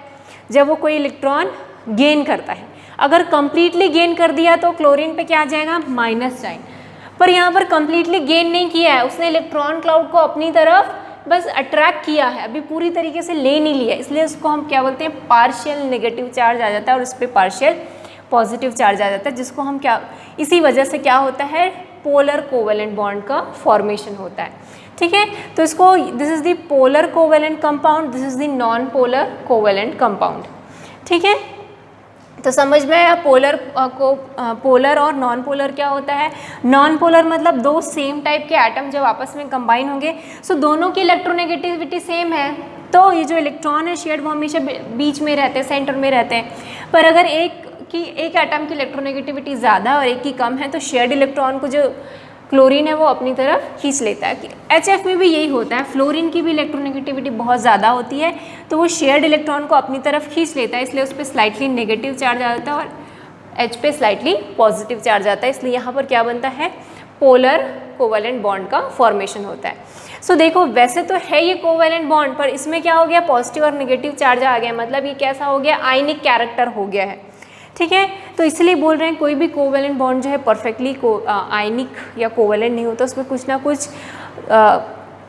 जब वो कोई इलेक्ट्रॉन गेन करता है। अगर कंप्लीटली गेन कर दिया तो क्लोरीन पे क्या आ जाएगा, माइनस साइन। पर यहाँ पर कंप्लीटली गेन नहीं किया है, उसने इलेक्ट्रॉन क्लाउड को अपनी तरफ बस अट्रैक्ट किया है, अभी पूरी तरीके से ले नहीं लिया, इसलिए उसको हम क्या बोलते हैं, पार्शियल नेगेटिव चार्ज आ जाता है और उस पर पार्शियल पॉजिटिव चार्ज आ जाता है, जिसको हम क्या, इसी वजह से क्या होता है, पोलर कोवेलेंट बॉन्ड का फॉर्मेशन होता है। ठीक है, तो इसको this is the polar covalent compound, this is the non polar covalent compound. ठीक है, तो समझ में आया पोलर और नॉन पोलर क्या होता है। नॉन पोलर मतलब दो सेम टाइप के एटम जब आपस में कंबाइन होंगे, सो दोनों की इलेक्ट्रोनेगेटिविटी सेम है, तो ये जो इलेक्ट्रॉन है शेयर्ड वो हमेशा बीच में रहते हैं, सेंटर में रहते हैं। पर अगर एक एटम की इलेक्ट्रोनेगेटिविटी ज़्यादा और एक की कम है, तो शेयर्ड इलेक्ट्रॉन को जो क्लोरीन है वो अपनी तरफ खींच लेता है। HF में भी यही होता है, फ्लोरीन की भी इलेक्ट्रोनेगेटिविटी बहुत ज़्यादा होती है, तो वो शेयर्ड इलेक्ट्रॉन को अपनी तरफ खींच लेता है, इसलिए उस पर स्लाइटली नेगेटिव चार्ज आ जाता है और H पे स्लाइटली पॉजिटिव चार्ज आता है, इसलिए यहाँ पर क्या बनता है, पोलर कोवेलेंट बॉन्ड का फॉर्मेशन होता है। सो देखो वैसे तो है ये कोवेलेंट बॉन्ड, पर इसमें क्या हो गया, पॉजिटिव और नेगेटिव चार्ज आ गया, मतलब ये कैसा हो गया, आयनिक कैरेक्टर हो गया है। ठीक है, तो इसलिए बोल रहे हैं कोई भी कोवेलेंट बॉन्ड जो है परफेक्टली आयनिक या कोवेलेंट नहीं होता, उसमें कुछ ना कुछ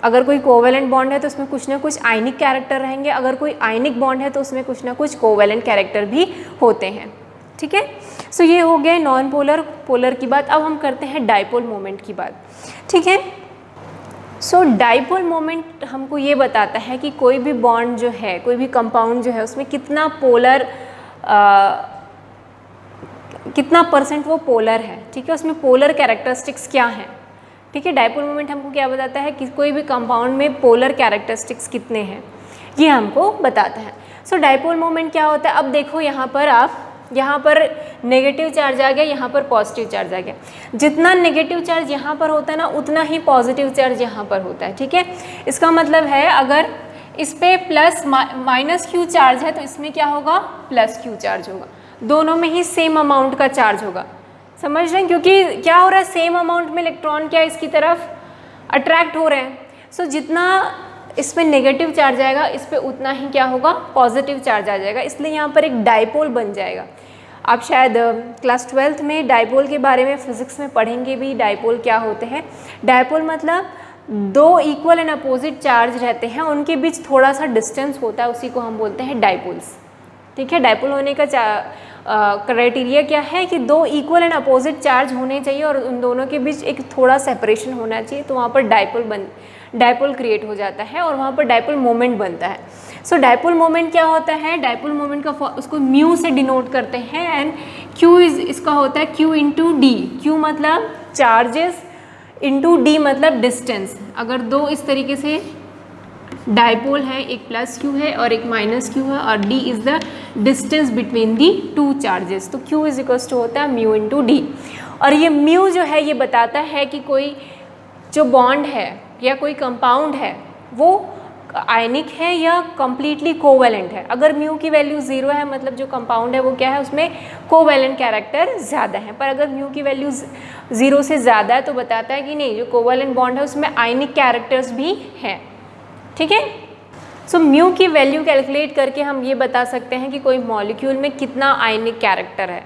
अगर कोई कोवेलेंट बॉन्ड है तो उसमें कुछ ना कुछ आयनिक कैरेक्टर रहेंगे, अगर कोई आयनिक बॉन्ड है तो उसमें कुछ ना कुछ कोवेलेंट कैरेक्टर भी होते हैं। ठीक है, सो ये हो गया नॉन पोलर पोलर की बात। अब हम करते हैं डाइपोल मोमेंट की बात। ठीक है, सो डाइपोल मोमेंट हमको ये बताता है कि कोई भी बॉन्ड जो है, कोई भी कंपाउंड जो है, उसमें कितना पोलर कितना परसेंट वो पोलर है। ठीक है, उसमें पोलर कैरेक्टरिस्टिक्स क्या हैं। ठीक है, डाइपोल मोमेंट हमको क्या बताता है कि कोई भी कंपाउंड में पोलर कैरेक्टरिस्टिक्स कितने हैं, ये हमको बताता है। सो डाइपोल मोमेंट क्या होता है, अब देखो यहाँ पर नेगेटिव चार्ज आ गया, यहाँ पर पॉजिटिव चार्ज आ गया। जितना नेगेटिव चार्ज यहाँ पर होता है ना, उतना ही पॉजिटिव चार्ज यहाँ पर होता है। ठीक है, इसका मतलब है अगर इस पे प्लस माइनस क्यू चार्ज है तो इसमें क्या होगा, प्लस क्यू चार्ज होगा। दोनों में ही सेम अमाउंट का चार्ज होगा। समझ रहे हैं, क्योंकि क्या हो रहा है, सेम अमाउंट में इलेक्ट्रॉन क्या इसकी तरफ अट्रैक्ट हो रहे हैं। सो जितना इस पर नेगेटिव चार्ज आएगा, इस पर उतना ही क्या होगा, पॉजिटिव चार्ज आ जाएगा, इसलिए यहाँ पर एक डाइपोल बन जाएगा। आप शायद क्लास 12th में डाइपोल के बारे में फिजिक्स में पढ़ेंगे भी, डाइपोल क्या होते हैं। डाइपोल मतलब दो इक्वल एंड अपोजिट चार्ज रहते हैं, उनके बीच थोड़ा सा डिस्टेंस होता है, उसी को हम बोलते हैं डाइपोल्स। ठीक है, डाइपोल होने का क्राइटेरिया क्या है कि दो इक्वल एंड अपोजिट चार्ज होने चाहिए और उन दोनों के बीच एक थोड़ा सेपरेशन होना चाहिए, तो वहाँ पर डाइपोल क्रिएट हो जाता है और वहाँ पर डाइपोल मोमेंट बनता है। सो डाइपोल मोमेंट क्या होता है, डाइपोल मोमेंट का उसको म्यू से डिनोट करते हैं एंड क्यू इसका होता है क्यू इंटू डी। क्यू मतलब चार्जेस, इंटू डी मतलब डिस्टेंस। अगर दो इस तरीके से डाइपोल है, एक प्लस क्यू है और एक माइनस क्यू है, और D is the distance between the two charges, तो क्यू इज इक्वल्स टू होता है म्यू इंटू डी। और ये म्यू जो है ये बताता है कि कोई जो बॉन्ड है या कोई कंपाउंड है वो आयनिक है या कम्प्लीटली कोवेलेंट है। अगर म्यू की वैल्यू 0 है मतलब जो कंपाउंड है वो क्या है, उसमें कोवेलेंट कैरेक्टर ज़्यादा है। पर अगर म्यू की वैल्यू 0 से ज़्यादा है तो बताता है कि नहीं, जो कोवेलेंट बॉन्ड है उसमें आयनिक कैरेक्टर्स भी हैं। ठीक है, सो म्यू की वैल्यू कैलकुलेट करके हम ये बता सकते हैं कि कोई मॉलिक्यूल में कितना आयनिक कैरेक्टर है।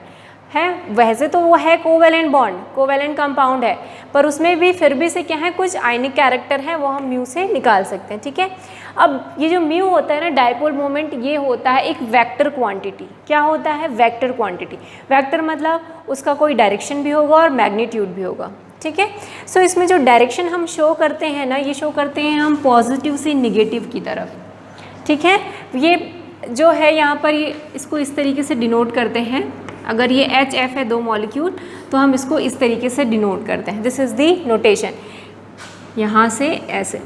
वैसे तो वो है कोवेलेंट बॉन्ड, कोवेलेंट कंपाउंड है, पर उसमें भी फिर भी से क्या है, कुछ आयनिक कैरेक्टर है, वो हम म्यू से निकाल सकते हैं। ठीक है, अब ये जो म्यू होता है ना, डाइपोल मोमेंट, ये होता है एक वेक्टर क्वांटिटी। क्या होता है, वेक्टर क्वांटिटी। वेक्टर मतलब उसका कोई डायरेक्शन भी होगा और मैग्नीट्यूड भी होगा। ठीक है, सो इसमें जो डायरेक्शन हम शो करते हैं ना, ये शो करते हैं हम पॉजिटिव से निगेटिव की तरफ। ठीक है, ये जो है यहाँ पर ये इसको इस तरीके से डिनोट करते हैं। अगर ये HF है दो मॉलिक्यूल, तो हम इसको इस तरीके से डिनोट करते हैं। दिस इज़ दी नोटेशन, यहाँ से ऐसे।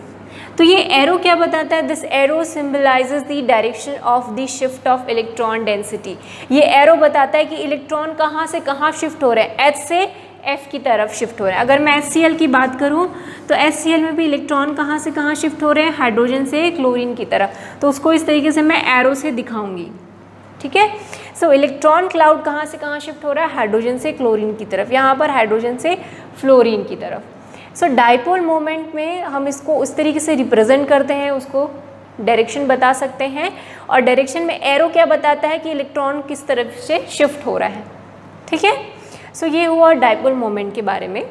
तो ये एरो क्या बताता है, this arrow symbolises the direction of the shift of electron density. ये एरो बताता है कि इलेक्ट्रॉन कहाँ से कहाँ शिफ्ट हो रहे हैं, H से F की तरफ शिफ्ट हो रहे हैं। अगर मैं HCl की बात करूँ तो HCl में भी इलेक्ट्रॉन कहाँ से कहाँ शिफ्ट हो रहे हैं, हाइड्रोजन से क्लोरीन की तरफ। तो उसको इस तरीके से मैं एरो से दिखाऊंगी। ठीक है, सो इलेक्ट्रॉन क्लाउड कहाँ से कहाँ शिफ्ट हो रहा है, हाइड्रोजन से क्लोरीन की तरफ, यहाँ पर हाइड्रोजन से फ्लोरीन की तरफ। सो डाइपोल मोमेंट में हम इसको उस तरीके से रिप्रेजेंट करते हैं, उसको डायरेक्शन बता सकते हैं। और डायरेक्शन में एरो क्या बताता है कि इलेक्ट्रॉन किस तरफ से शिफ्ट हो रहा है। ठीक है, सो ये हुआ डाइपोल मोमेंट के बारे में।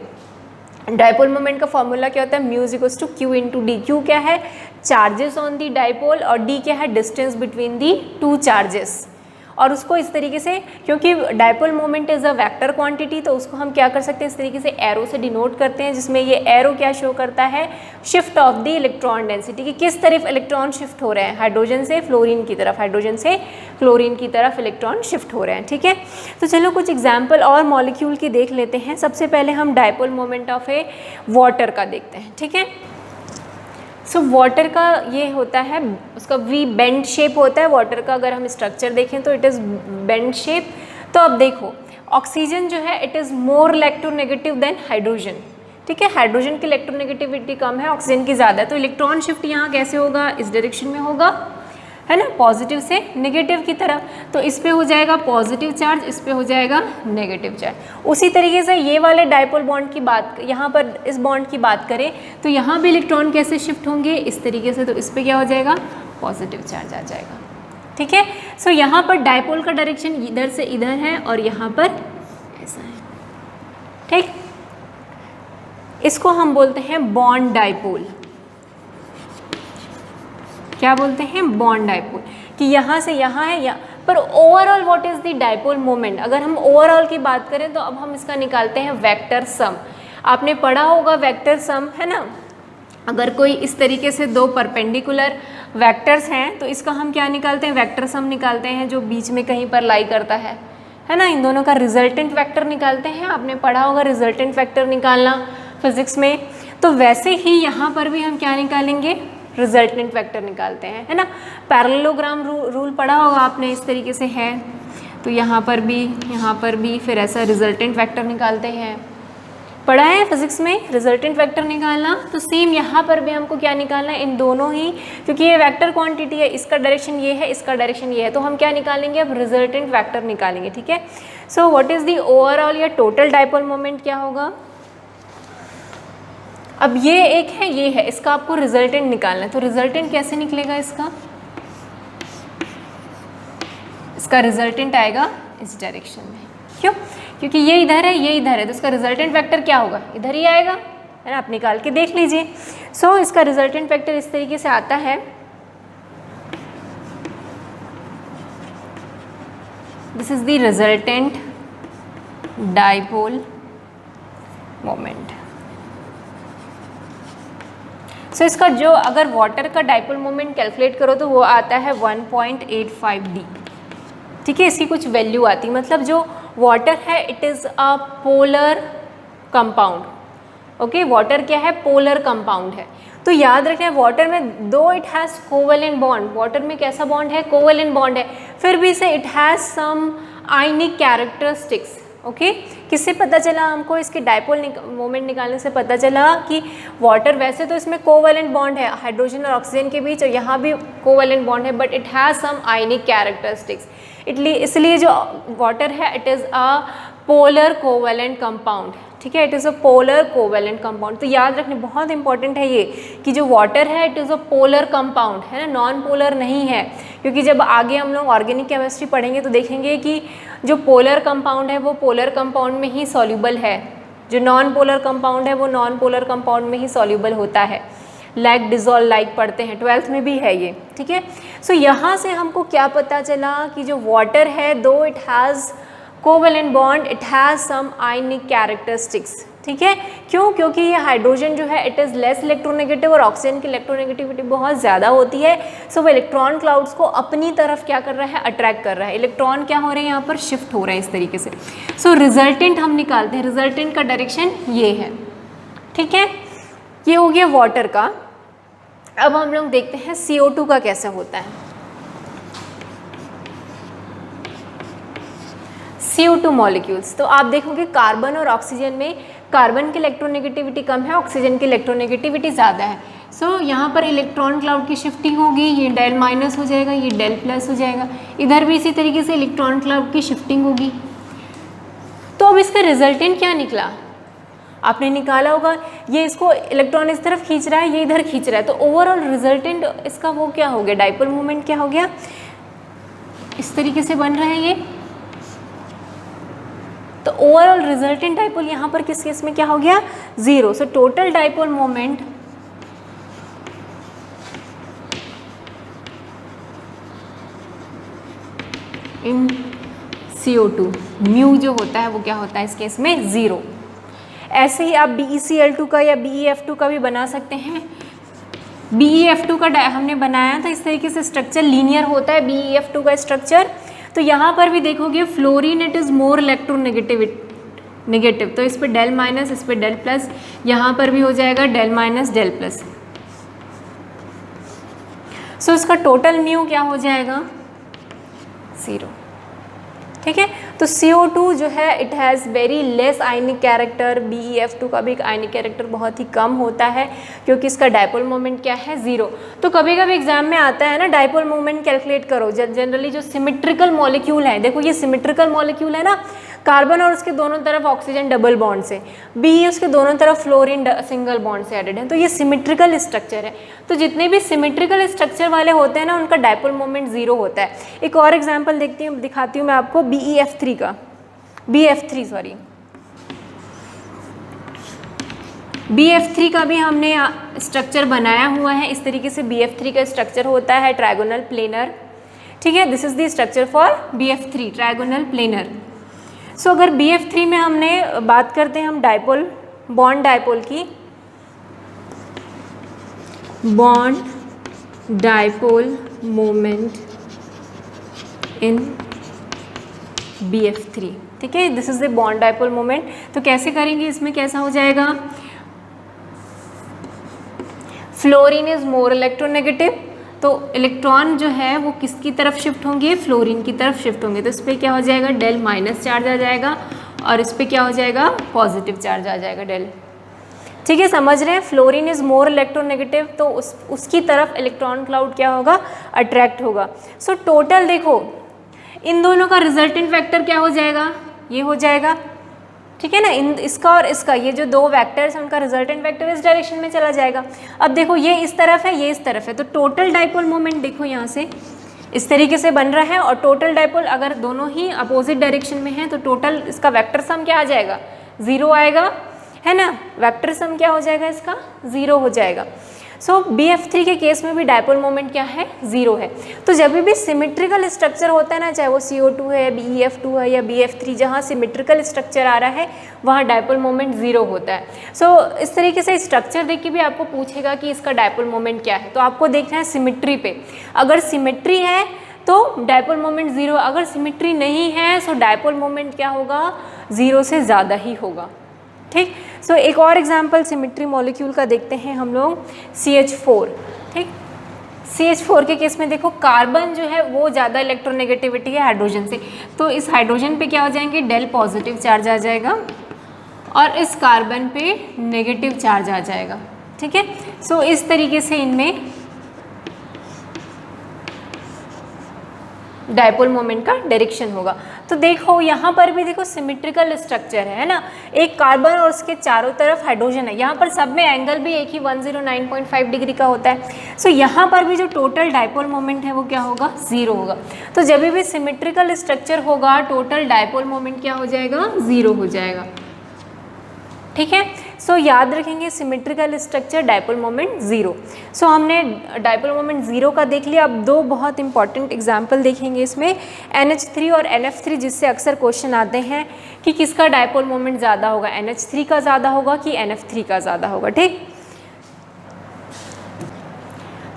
डाइपोल मोमेंट का फॉर्मूला क्या होता है, mu is equals to q into d. Q क्या है, चार्जेस ऑन दी डाइपोल, और डी क्या है, distance between the two charges. और उसको इस तरीके से, क्योंकि dipole moment is a vector quantity, तो उसको हम क्या कर सकते हैं, इस तरीके से एरो से डिनोट करते हैं, जिसमें ये एरो क्या शो करता है, shift of the electron density, कि किस तरफ इलेक्ट्रॉन शिफ्ट हो रहे हैं, हाइड्रोजन से फ्लोरीन की तरफ, हाइड्रोजन से क्लोरीन की तरफ इलेक्ट्रॉन शिफ्ट हो रहे हैं। ठीक है, तो चलो कुछ एग्जाम्पल और मॉलिक्यूल की देख लेते हैं। सबसे पहले हम dipole moment of A water का देखते हैं। ठीक है, सो वाटर का ये होता है, उसका वी बेंड शेप होता है वाटर का। अगर हम स्ट्रक्चर देखें तो इट इज़ बेंड शेप। तो अब देखो, ऑक्सीजन जो है it is more electronegative than hydrogen. ठीक है, हाइड्रोजन की इलेक्ट्रोनेगेटिविटी कम है, ऑक्सीजन की ज़्यादा है, तो इलेक्ट्रॉन शिफ्ट यहाँ कैसे होगा, इस डायरेक्शन में होगा, है ना, पॉजिटिव से नेगेटिव की तरफ। तो इस पे हो जाएगा पॉजिटिव चार्ज, इस पे हो जाएगा नेगेटिव चार्ज। उसी तरीके से ये वाले डायपोल बॉन्ड की बात, यहाँ पर इस बॉन्ड की बात करें तो यहाँ भी इलेक्ट्रॉन कैसे शिफ्ट होंगे, इस तरीके से, तो इस पे क्या हो जाएगा, पॉजिटिव चार्ज आ जाएगा। ठीक है, सो यहाँ पर डायपोल का डायरेक्शन इधर से इधर है और यहाँ पर ऐसा है। ठीक, इसको हम बोलते हैं बॉन्ड डायपोल। क्या बोलते हैं, बॉन्ड डायपोल, कि यहाँ से यहाँ है या पर overall what is the dipole moment. अगर हम ओवरऑल की बात करें तो अब हम इसका निकालते हैं वेक्टर सम। आपने पढ़ा होगा वेक्टर सम, है ना। अगर कोई इस तरीके से दो परपेंडिकुलर वेक्टर्स हैं तो इसका हम क्या निकालते हैं, वेक्टर सम निकालते हैं, जो बीच में कहीं पर लाई करता है ना। इन दोनों का रिजल्टेंट वेक्टर निकालते हैं। आपने पढ़ा होगा रिजल्टेंट वेक्टर निकालना फिजिक्स में। तो वैसे ही यहाँ पर भी हम क्या निकालेंगे, रिजल्टेंट वेक्टर निकालते हैं, है ना। पैरेललोग्राम रूल पढ़ा होगा आपने, इस तरीके से है, तो यहाँ पर भी फिर ऐसा रिजल्टेंट वेक्टर निकालते हैं। पढ़ा है फिजिक्स में रिजल्टेंट वेक्टर निकालना। तो सेम यहाँ पर भी हमको क्या निकालना है, इन दोनों ही, क्योंकि ये वेक्टर क्वांटिटी है, इसका डायरेक्शन ये है, इसका डायरेक्शन ये है, तो हम क्या निकालेंगे, अब रिजल्टेंट वेक्टर निकालेंगे। ठीक है, so what is the overall या टोटल डायपोल मोमेंट क्या होगा। अब ये एक है, ये है, इसका आपको रिजल्टेंट निकालना है। तो रिजल्टेंट कैसे निकलेगा इसका रिजल्टेंट आएगा इस डायरेक्शन में। क्यों, क्योंकि ये इधर है, ये इधर है, तो इसका रिजल्टेंट वेक्टर क्या होगा, इधर ही आएगा, है ना। आप निकाल के देख लीजिए। सो इसका रिजल्टेंट वेक्टर इस तरीके से आता है, this is the resultant dipole moment. So इसका जो अगर वाटर का डायपोल मोमेंट कैलकुलेट करो तो वो आता है 1.85 d। ठीक है, इसकी कुछ वैल्यू आती है, मतलब जो वाटर है it is a polar compound. Okay, water क्या है, पोलर कंपाउंड है। तो याद रखना है वाटर में दो it has covalent bond, water में कैसा बॉन्ड है, कोवेलेंट बॉन्ड है, फिर भी से it has some ionic characteristics. Okay, किससे पता चला हमको, इसके डायपोल मोमेंट निकालने से पता चला कि वाटर, वैसे तो इसमें कोवेलेंट बॉन्ड है हाइड्रोजन और ऑक्सीजन के बीच, और यहाँ भी कोवेलेंट बॉन्ड है, but it has some ionic characteristics. इसलिए जो वाटर है it is a polar covalent compound. ठीक है, it is a polar covalent compound. तो याद रखने बहुत इंपॉर्टेंट है ये कि जो वाटर है it is a polar compound, है ना, नॉन पोलर नहीं है। क्योंकि जब आगे हम लोग ऑर्गेनिक केमिस्ट्री पढ़ेंगे तो देखेंगे कि जो पोलर कंपाउंड है वो पोलर कंपाउंड में ही सॉल्यूबल है, जो नॉन पोलर कंपाउंड है वो नॉन पोलर कंपाउंड में ही सॉल्यूबल होता है। लाइक डिजॉल्व लाइक पढ़ते हैं, 12th में भी है ये। ठीक है, सो यहाँ से हमको क्या पता चला कि जो वाटर है though it has covalent bond, it has some ionic characteristics. ठीक है, क्यों, क्योंकि ये हाइड्रोजन जो है इट इज़ लेस इलेक्ट्रोनेगेटिव और ऑक्सीजन की इलेक्ट्रोनेगेटिविटी बहुत ज़्यादा होती है। सो वो इलेक्ट्रॉन क्लाउड्स को अपनी तरफ क्या कर रहा है, अट्रैक्ट कर रहा है। इलेक्ट्रॉन क्या हो रहे हैं, यहाँ पर शिफ्ट हो रहे हैं इस तरीके से। सो रिजल्टेंट हम निकालते हैं, रिजल्टेंट का डायरेक्शन ये है। ठीक है, ये हो गया वाटर का। अब हम लोग देखते हैं CO2 का कैसे होता है। CO2 मॉलिक्यूल्स, तो आप देखोगे कार्बन और ऑक्सीजन में कार्बन की इलेक्ट्रोनेगेटिविटी कम है, ऑक्सीजन की इलेक्ट्रोनेगेटिविटी ज़्यादा है। सो यहाँ पर इलेक्ट्रॉन क्लाउड की शिफ्टिंग होगी, ये डेल माइनस हो जाएगा, ये डेल प्लस हो जाएगा। इधर भी इसी तरीके से इलेक्ट्रॉन क्लाउड की शिफ्टिंग होगी। तो अब इसका रिजल्टेंट क्या निकला, आपने निकाला होगा, ये इसको इलेक्ट्रॉन इस तरफ खींच रहा है, ये इधर खींच रहा है, तो ओवरऑल रिजल्टेंट इसका वो क्या हो गया, डायपोल मोमेंट क्या हो गया, इस तरीके से बन रहा है ये। तो ओवरऑल रिजल्टेंट डायपोल यहाँ पर किस केस में क्या हो गया, 0। सो टोटल डायपोल मोमेंट इन CO2, म्यू जो होता है वो क्या होता है इस केस में 0। ऐसे ही आप BeCl2 का या BeF2 का भी बना सकते हैं। BeF2 का हमने बनाया था इस तरीके से, स्ट्रक्चर लीनियर होता है BeF2 का स्ट्रक्चर। तो यहाँ पर भी देखोगे fluorine it is more electronegative, तो इस पर डेल माइनस, इस पर डेल प्लस, यहाँ पर भी हो जाएगा डेल माइनस डेल प्लस। सो इसका टोटल म्यू क्या हो जाएगा 0। ठीक है, तो CO2 जो है it has very less ionic character, BeF2 का भी आयनिक कैरेक्टर बहुत ही कम होता है क्योंकि इसका डायपोल मोमेंट क्या है 0। तो कभी कभी एग्जाम में आता है ना डायपोल मोमेंट कैलकुलेट करो, जनरली जो सिमेट्रिकल मॉलिक्यूल है, देखो ये सिमेट्रिकल मॉलिक्यूल है ना, कार्बन और उसके दोनों तरफ ऑक्सीजन डबल बॉन्ड से, बी उसके दोनों तरफ फ्लोरीन सिंगल बॉन्ड से एडेड है, तो ये सिमेट्रिकल स्ट्रक्चर है। तो जितने भी सिमेट्रिकल स्ट्रक्चर वाले होते हैं ना उनका डायपोल मोमेंट 0 होता है। एक और एग्जांपल दिखाती हूँ मैं आपको BeF3 का, BeF3 का भी हमने स्ट्रक्चर बनाया हुआ है इस तरीके से। BeF3 का स्ट्रक्चर होता है ट्रायगोनल प्लेनर। ठीक है, this is the structure for BeF3 trigonal planar. So अगर BeF3 में हमने बात करते हैं हम डायपोल, बॉन्ड डायपोल की, bond dipole moment in BeF3। ठीक है, this is the bond dipole moment. तो कैसे करेंगे, इसमें कैसा हो जाएगा, फ्लोरीन इज मोर इलेक्ट्रोनेगेटिव, तो इलेक्ट्रॉन जो है वो किसकी तरफ शिफ्ट होंगे, फ्लोरीन की तरफ शिफ्ट होंगे। तो इस पर क्या हो जाएगा डेल माइनस चार्ज आ जाएगा और इस पर क्या हो जाएगा पॉजिटिव चार्ज आ जाएगा डेल। ठीक है, समझ रहे हैं, फ्लोरीन इज मोर इलेक्ट्रोनेगेटिव तो उसकी तरफ इलेक्ट्रॉन क्लाउड क्या होगा, अट्रैक्ट होगा। सो टोटल देखो इन दोनों का रिजल्टेंट वेक्टर क्या हो जाएगा, ये हो जाएगा। ठीक है ना, इसका और इसका, ये जो दो वेक्टर्स हैं उनका रिजल्टेंट वेक्टर इस डायरेक्शन में चला जाएगा। अब देखो ये इस तरफ है, ये इस तरफ है, तो टोटल डायपोल मोमेंट देखो यहाँ से इस तरीके से बन रहा है। और टोटल डायपोल अगर दोनों ही अपोजिट डायरेक्शन में है तो टोटल इसका वेक्टर सम क्या आ जाएगा, 0 आएगा, है ना। वेक्टर सम क्या हो जाएगा इसका, 0 हो जाएगा। सो BeF3 के केस में भी डायपोल मोमेंट क्या है, 0 है। तो जब भी सिमेट्रिकल स्ट्रक्चर होता है ना, चाहे वो CO2 है, BeF2 है या BeF3, जहाँ सिमेट्रिकल स्ट्रक्चर आ रहा है वहाँ डायपोल मोमेंट 0 होता है। सो इस तरीके से स्ट्रक्चर देख के भी आपको पूछेगा कि इसका डायपोल मोमेंट क्या है, तो आपको देखना है सिमेट्री पे। अगर सिमेट्री है तो डायपोल मोमेंट 0, अगर सिमेट्री नहीं है सो डायपोल मोमेंट क्या होगा, 0 से ज़्यादा ही होगा। ठीक, सो एक और एग्जांपल सिमेट्री मॉलिक्यूल का देखते हैं हम लोग, CH4। ठीक, CH4 के केस में देखो कार्बन जो है वो ज़्यादा इलेक्ट्रोनेगेटिविटी है हाइड्रोजन से, तो इस हाइड्रोजन पे क्या हो जाएंगे, डेल पॉजिटिव चार्ज आ जाएगा और इस कार्बन पे नेगेटिव चार्ज आ जाएगा। ठीक है, सो इस तरीके से इनमें डायपोल मोमेंट का डायरेक्शन होगा। तो देखो यहाँ पर भी देखो सिमेट्रिकल स्ट्रक्चर है ना, एक कार्बन और उसके चारों तरफ हाइड्रोजन है, यहाँ पर सब में एंगल भी एक ही 109.5 डिग्री का होता है। सो यहाँ पर भी जो टोटल डायपोल मोमेंट है वो क्या होगा, 0 होगा। तो जब भी सिमेट्रिकल स्ट्रक्चर होगा टोटल डायपोल मोमेंट क्या हो जाएगा, 0 हो जाएगा। ठीक है, सो याद रखेंगे सिमेट्रिकल स्ट्रक्चर डायपोल मोमेंट 0। सो हमने डायपोल मोमेंट 0 का देख लिया। अब दो बहुत इंपॉर्टेंट एग्जांपल देखेंगे इसमें, NH3 और NF3, जिससे अक्सर क्वेश्चन आते हैं कि किसका डायपोल मोमेंट ज़्यादा होगा, NH3 का ज़्यादा होगा कि NF3 का ज़्यादा होगा। ठीक,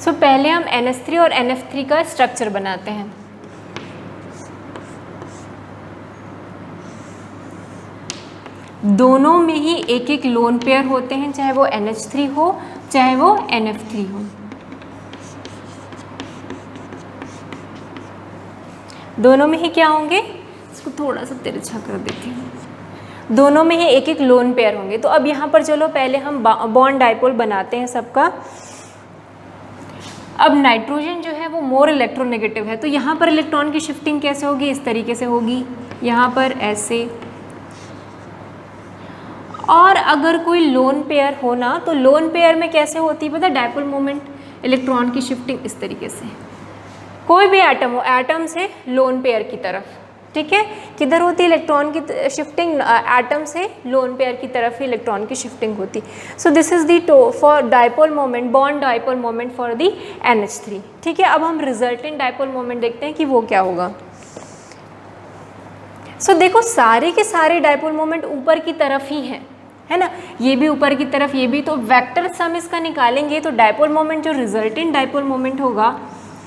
सो पहले हम NH3 और NF3 का स्ट्रक्चर बनाते हैं। दोनों में ही एक एक लोन पेयर होते हैं, चाहे वो NH3 हो चाहे वो NF3 हो। दोनों में ही क्या होंगे, इसको थोड़ा सा तिरछा कर देती हूँ, दोनों में ही एक एक लोन पेयर होंगे। तो अब यहाँ पर चलो पहले हम बॉन्ड डायपोल बनाते हैं सबका। अब नाइट्रोजन जो है वो मोर इलेक्ट्रोनेगेटिव है, तो यहाँ पर इलेक्ट्रॉन की शिफ्टिंग कैसे होगी, इस तरीके से होगी, यहाँ पर ऐसे। और अगर कोई लोन पेयर हो ना, तो लोन पेयर में कैसे होती है पता, डायपोल मोमेंट, इलेक्ट्रॉन की शिफ्टिंग इस तरीके से, कोई भी एटम हो, एटम से लोन पेयर की तरफ। ठीक है, किधर होती है इलेक्ट्रॉन की शिफ्टिंग, एटम से लोन पेयर की तरफ ही इलेक्ट्रॉन की शिफ्टिंग होती। So this is the for dipole moment, bond dipole moment for the NH3। ठीक है, अब हम रिजल्टेंट डायपोल मोमेंट देखते हैं कि वो क्या होगा। सो देखो सारे के सारे डायपोल मोमेंट ऊपर की तरफ ही हैं, है ना, ये भी ऊपर की तरफ, ये भी, तो वेक्टर सम इसका निकालेंगे तो डायपोल मोमेंट जो रिजल्टेंट डायपोल मोमेंट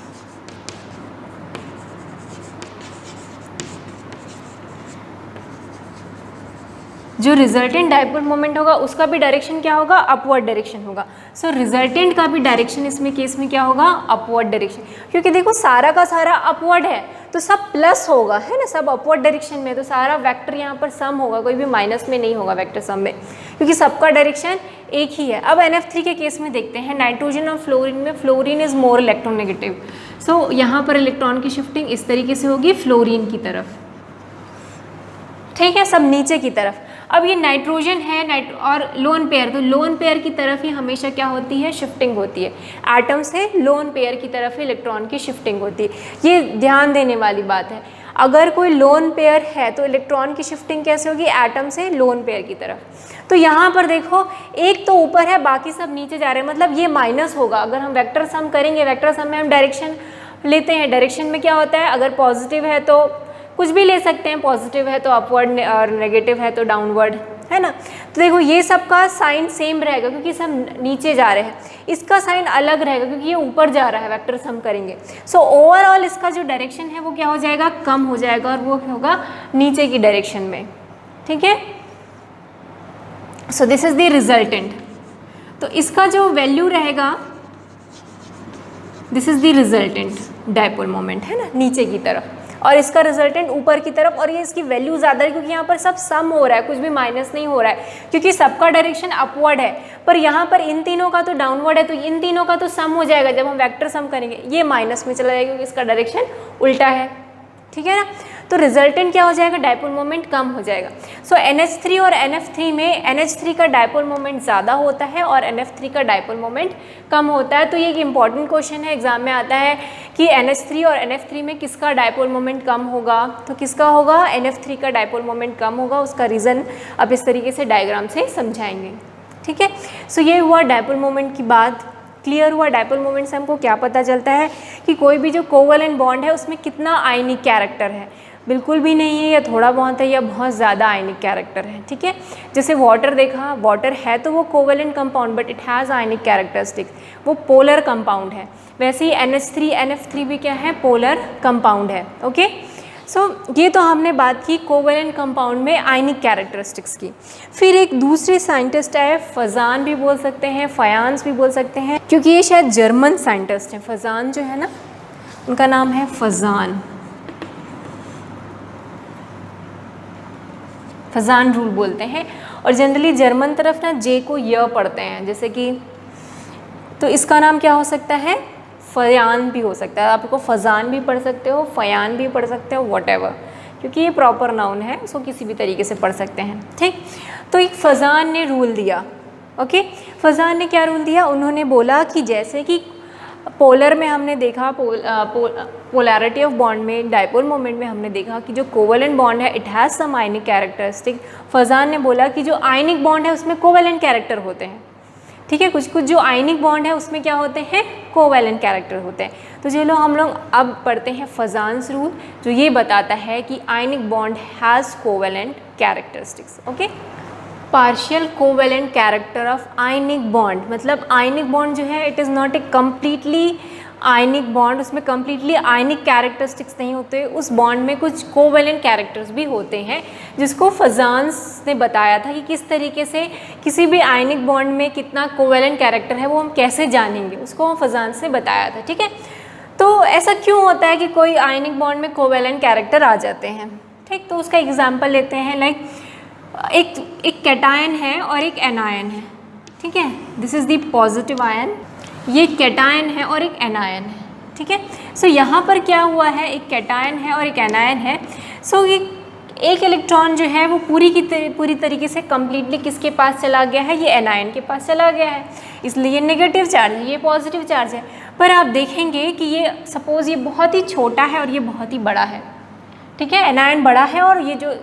होगा उसका भी डायरेक्शन क्या होगा, अपवर्ड डायरेक्शन होगा। सो रिजल्टेंट का भी डायरेक्शन इसमें केस में क्या होगा, अपवर्ड डायरेक्शन, क्योंकि देखो सारा का सारा अपवर्ड है तो सब प्लस होगा, है ना, सब अपवर्ड डायरेक्शन में, तो सारा वेक्टर यहाँ पर सम होगा, कोई भी माइनस में नहीं होगा वेक्टर सम में, क्योंकि सबका डायरेक्शन एक ही है। अब NF3 के केस में देखते हैं, नाइट्रोजन और फ्लोरीन में फ्लोरीन इज मोर इलेक्ट्रोनेगेटिव, सो यहाँ पर इलेक्ट्रॉन की शिफ्टिंग इस तरीके से होगी फ्लोरीन की तरफ, ठीक है, सब नीचे की तरफ। अब ये नाइट्रोजन है और लोन पेयर, तो लोन पेयर की तरफ ही हमेशा क्या होती है, शिफ्टिंग होती है, एटम से लोन पेयर की तरफ ही इलेक्ट्रॉन की शिफ्टिंग होती है। ये ध्यान देने वाली बात है, अगर कोई लोन पेयर है तो इलेक्ट्रॉन की शिफ्टिंग कैसे होगी, एटम से लोन पेयर की तरफ। तो यहाँ पर देखो एक तो ऊपर है, बाकी सब नीचे जा रहे हैं, मतलब ये माइनस होगा। अगर हम वेक्टर सम करेंगे, वेक्टर सम में हम डायरेक्शन लेते हैं, डायरेक्शन में क्या होता है, अगर पॉजिटिव है तो कुछ भी ले सकते हैं, पॉजिटिव है तो अपवर्ड और नेगेटिव है तो डाउनवर्ड, है ना। तो देखो ये सब का साइन सेम रहेगा क्योंकि सब नीचे जा रहे हैं, इसका साइन अलग रहेगा क्योंकि ये ऊपर जा रहा है, वेक्टर सम करेंगे। सो ओवरऑल इसका जो डायरेक्शन है वो क्या हो जाएगा, कम हो जाएगा, और वो होगा नीचे की डायरेक्शन में, ठीक है। So this is the resultant, तो इसका जो वैल्यू रहेगा, this is the resultant dipole moment, है ना, नीचे की तरफ, और इसका रिजल्टेंट ऊपर की तरफ, और ये इसकी वैल्यू ज़्यादा है क्योंकि यहाँ पर सब सम हो रहा है, कुछ भी माइनस नहीं हो रहा है, क्योंकि सबका डायरेक्शन अपवर्ड है, पर यहाँ पर इन तीनों का तो डाउनवर्ड है, तो इन तीनों का तो सम हो जाएगा जब हम वेक्टर सम करेंगे, ये माइनस में चला जाएगा क्योंकि इसका डायरेक्शन उल्टा है, ठीक है ना। तो रिजल्टेंट क्या हो जाएगा, डायपोल मोमेंट कम हो जाएगा। सो NH3 और NF3 में NH3 का डायपोल मोमेंट ज़्यादा होता है और NF3 का डायपोल मोमेंट कम होता है। तो ये एक इंपॉर्टेंट क्वेश्चन है, एग्जाम में आता है कि NH3 और NF3 में किसका डायपोल मोमेंट कम होगा, तो किसका होगा, NF3 का डायपोल मोमेंट कम होगा। उसका रीज़न अब इस तरीके से डायग्राम से समझाएंगे, ठीक है। सो ये हुआ डायपोल मोमेंट की बात, क्लियर हुआ। डायपोल मोमेंट से हमको क्या पता चलता है कि कोई भी जो कोवलेंट बॉन्ड है उसमें कितना आयनिक कैरेक्टर है, बिल्कुल भी नहीं है, या थोड़ा बहुत है, या बहुत ज़्यादा आयनिक कैरेक्टर है, ठीक है। जैसे वाटर देखा, वाटर है तो वो covalent compound but it has ionic characteristic, वो पोलर कंपाउंड है। वैसे ही NH3 NF3 भी क्या है, पोलर कंपाउंड है, ओके। सो ये तो हमने बात की कोवलेंट कंपाउंड में आयनिक कैरेक्टरिस्टिक्स की। फिर एक दूसरे साइंटिस्ट है, फजान भी बोल सकते हैं, फयान्स भी बोल सकते हैं, क्योंकि ये शायद जर्मन साइंटिस्ट हैं। फजान जो है ना, उनका नाम है फजान, फजान रूल बोलते हैं, और जनरली जर्मन तरफ ना जे को य पढ़ते हैं, जैसे कि, तो इसका नाम क्या हो सकता है, फयान भी हो सकता है, आपको फजान भी पढ़ सकते हो, फयान भी पढ़ सकते हो, व्हाटएवर, क्योंकि ये प्रॉपर नाउन है, उसको किसी भी तरीके से पढ़ सकते हैं, ठीक। तो एक फजान ने रूल दिया, ओके। फजान ने क्या रूल दिया, उन्होंने बोला कि जैसे कि पोलर में हमने देखा, पोलैरिटी ऑफ बॉन्ड में, डायपोल मोमेंट में हमने देखा कि जो कोवलेंट बॉन्ड है it has some ionic characteristic. Fajans ने बोला कि जो आयनिक बॉन्ड है उसमें कोवलेंट कैरेक्टर होते हैं, ठीक है, कुछ कुछ जो आयनिक बॉन्ड है उसमें क्या होते हैं, कोवैलेंट कैरेक्टर होते हैं। तो चलो हम लोग अब पढ़ते हैं फजान्स रूल, जो ये बताता है कि ionic bond has covalent characteristics, okay. Partial covalent character of ionic bond, मतलब आयनिक बॉन्ड जो है it is not a completely ionic bond, उसमें कम्प्लीटली आयनिक कैरेक्टरिस्टिक्स नहीं होते, उस बॉन्ड में कुछ कोवैलेंट कैरेक्टर्स भी होते हैं, जिसको फजान्स ने बताया था कि किस तरीके से किसी भी आयनिक बॉन्ड में कितना कोवैलेंट कैरेक्टर है वो हम कैसे जानेंगे, उसको फजान्स ने बताया था, ठीक है। तो ऐसा क्यों होता है कि कोई आयनिक बॉन्ड में कोवैलेंट कैरेक्टर आ जाते हैं, ठीक। तो उसका एग्जाम्पल लेते हैं, लाइक एक कैटायन है और एक एनायन है, ठीक है, this is the positive ion, ये कैटायन है और एक एनायन है, ठीक है। सो यहाँ पर क्या हुआ है, एक कैटायन है और एक एनायन है। सो एक इलेक्ट्रॉन जो है वो पूरी तरीके से कम्प्लीटली किसके पास चला गया है, ये एनायन के पास चला गया है, इसलिए ये नेगेटिव चार्ज है, ये पॉजिटिव चार्ज है। पर आप देखेंगे कि ये सपोज़ ये बहुत ही छोटा है और ये बहुत ही बड़ा है, ठीक है, एनायन बड़ा है और ये जो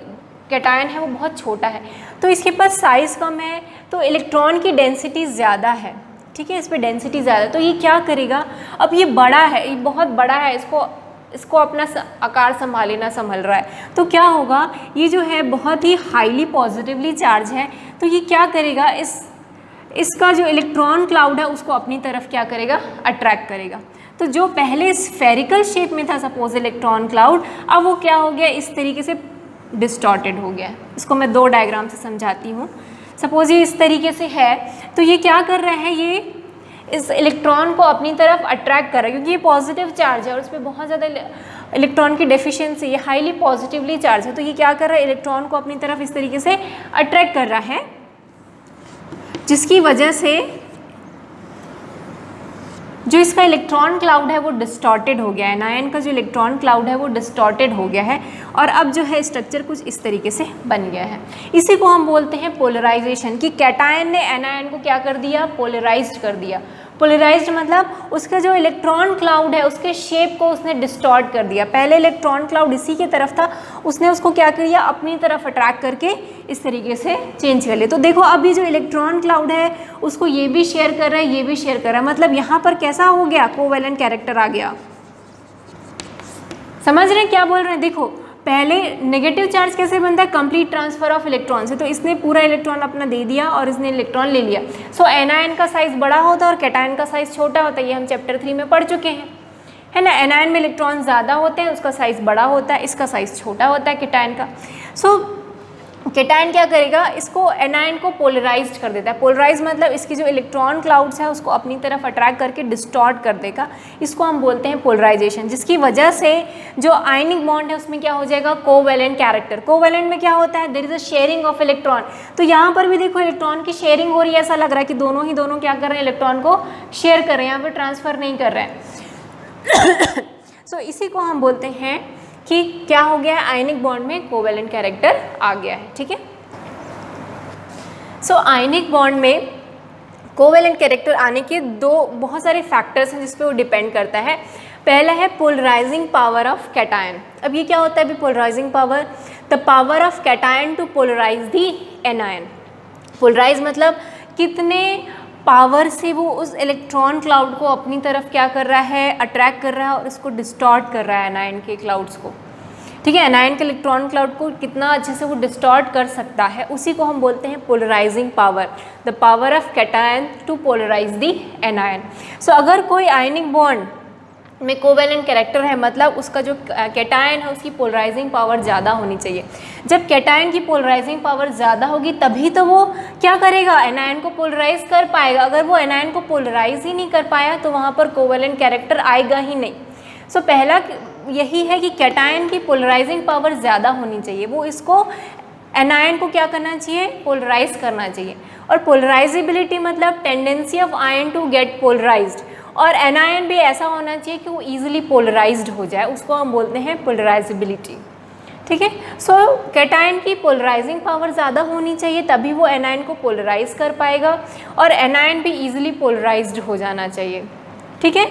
कैटायन है वो बहुत छोटा है, तो इसके पास साइज़ कम है, तो इलेक्ट्रॉन की डेंसिटी ज़्यादा है, ठीक है, इस पर डेंसिटी ज़्यादा, तो ये क्या करेगा, अब ये बड़ा है, ये बहुत बड़ा है, इसको इसको अपना आकार संभाले ना संभल रहा है, तो क्या होगा, ये जो है बहुत ही हाईली पॉजिटिवली चार्ज है, तो ये क्या करेगा, इसका जो इलेक्ट्रॉन क्लाउड है उसको अपनी तरफ क्या करेगा, अट्रैक्ट करेगा। तो जो पहले स्फेरिकल शेप में था सपोज इलेक्ट्रॉन क्लाउड, अब वो क्या हो गया, इस तरीके से डिस्टॉर्टेड हो गया। इसको मैं 2 डायग्राम से समझाती हूँ। सपोज ये इस तरीके से है, तो ये क्या कर रहा है, ये इस इलेक्ट्रॉन को अपनी तरफ अट्रैक्ट कर रहा है, क्योंकि ये पॉजिटिव चार्ज है और उसमें बहुत ज़्यादा इलेक्ट्रॉन की डेफिशिएंसी, ये हाईली पॉजिटिवली चार्ज है, तो ये क्या कर रहा है, इलेक्ट्रॉन को अपनी तरफ इस तरीके से अट्रैक्ट कर रहा है, जिसकी वजह से जो इसका इलेक्ट्रॉन क्लाउड है वो डिस्टॉर्टेड हो गया है। एनायन का जो इलेक्ट्रॉन क्लाउड है वो डिस्टॉर्टेड हो गया है और अब जो है स्ट्रक्चर कुछ इस तरीके से बन गया है। इसी को हम बोलते हैं पोलराइजेशन, कि कैटायन ने एनायन को क्या कर दिया, पोलराइज्ड कर दिया। पोलराइज्ड मतलब उसका जो इलेक्ट्रॉन क्लाउड है उसके शेप को उसने डिस्टॉर्ट कर दिया। पहले इलेक्ट्रॉन क्लाउड इसी की तरफ था, उसने उसको क्या किया, अपनी तरफ अट्रैक्ट करके इस तरीके से चेंज कर लिया। तो देखो अभी जो इलेक्ट्रॉन क्लाउड है उसको ये भी शेयर कर रहा है, ये भी शेयर कर रहा है, मतलब यहाँ पर कैसा हो गया, कोवैलेंट कैरेक्टर आ गया। समझ रहे हैं क्या बोल रहे हैं? देखो पहले नेगेटिव चार्ज कैसे बनता है, कंप्लीट ट्रांसफर ऑफ इलेक्ट्रॉन से, तो इसने पूरा इलेक्ट्रॉन अपना दे दिया और इसने इलेक्ट्रॉन ले लिया। सो एनायन का साइज बड़ा होता है और कैटायन का साइज छोटा होता है, ये हम चैप्टर 3 में पढ़ चुके हैं, है ना। एनायन में इलेक्ट्रॉन ज़्यादा होते हैं, उसका साइज बड़ा होता है, इसका साइज छोटा होता है कैटायन का। सो कैटायन क्या करेगा, इसको एनायन को पोलराइज्ड कर देता है। पोलराइज मतलब इसकी जो इलेक्ट्रॉन क्लाउड्स है उसको अपनी तरफ अट्रैक्ट करके डिस्टॉर्ट कर देगा, इसको हम बोलते हैं पोलराइजेशन, जिसकी वजह से जो आयनिक बॉन्ड है उसमें क्या हो जाएगा, कोवैलेंट कैरेक्टर। कोवैलेंट में क्या होता है, there is a sharing of electron. तो यहाँ पर भी देखो इलेक्ट्रॉन की शेयरिंग हो रही है, ऐसा लग रहा है कि दोनों क्या कर रहे हैं, इलेक्ट्रॉन को शेयर कर रहे हैं, यहाँ पर ट्रांसफर नहीं कर रहे हैं। सो इसी को हम बोलते हैं कि क्या हो गया है, आयनिक बॉन्ड में कोवैलेंट कैरेक्टर आ गया है, ठीक है। सो आयनिक बॉन्ड में कोवैलेंट कैरेक्टर आने के बहुत सारे फैक्टर्स हैं जिस पे वो डिपेंड करता है। पहला है पोलराइजिंग पावर ऑफ कैटायन। अब ये क्या होता है अभी polarising power, the power of cation to polarise the anion. Polarise मतलब कितने पावर से वो उस इलेक्ट्रॉन क्लाउड को अपनी तरफ क्या कर रहा है, अट्रैक्ट कर रहा है और इसको डिस्टॉर्ट कर रहा है एनायन के क्लाउड्स को, ठीक है। एनायन के इलेक्ट्रॉन क्लाउड को कितना अच्छे से वो डिस्टॉर्ट कर सकता है, उसी को हम बोलते हैं polarising power, the power of cation to polarise the anion. So अगर कोई आयनिक बॉन्ड में कोवैलेंट कैरेक्टर है, मतलब उसका जो कैटायन है उसकी पोलराइजिंग पावर ज़्यादा होनी चाहिए। जब कैटायन की पोलराइजिंग पावर ज़्यादा होगी तभी तो वो क्या करेगा, एनायन को पोलराइज कर पाएगा। अगर वो एनायन को पोलराइज ही नहीं कर पाया तो वहाँ पर कोवैलेंट कैरेक्टर आएगा ही नहीं। सो पहला यही है कि कैटायन की पोलराइजिंग पावर ज़्यादा होनी चाहिए, वो इसको एनायन को क्या करना चाहिए, पोलराइज करना चाहिए। और पोलराइजेबिलिटी मतलब tendency of ion to get polarised, और एनायन भी ऐसा होना चाहिए कि वो ईजिली पोलराइज्ड हो जाए, उसको हम बोलते हैं पोलराइजेबिलिटी, ठीक है। सो कैटायन की पोलराइजिंग पावर ज़्यादा होनी चाहिए तभी वो एनायन को पोलराइज कर पाएगा, और एनायन भी ईजिली पोलराइज्ड हो जाना चाहिए, ठीक है।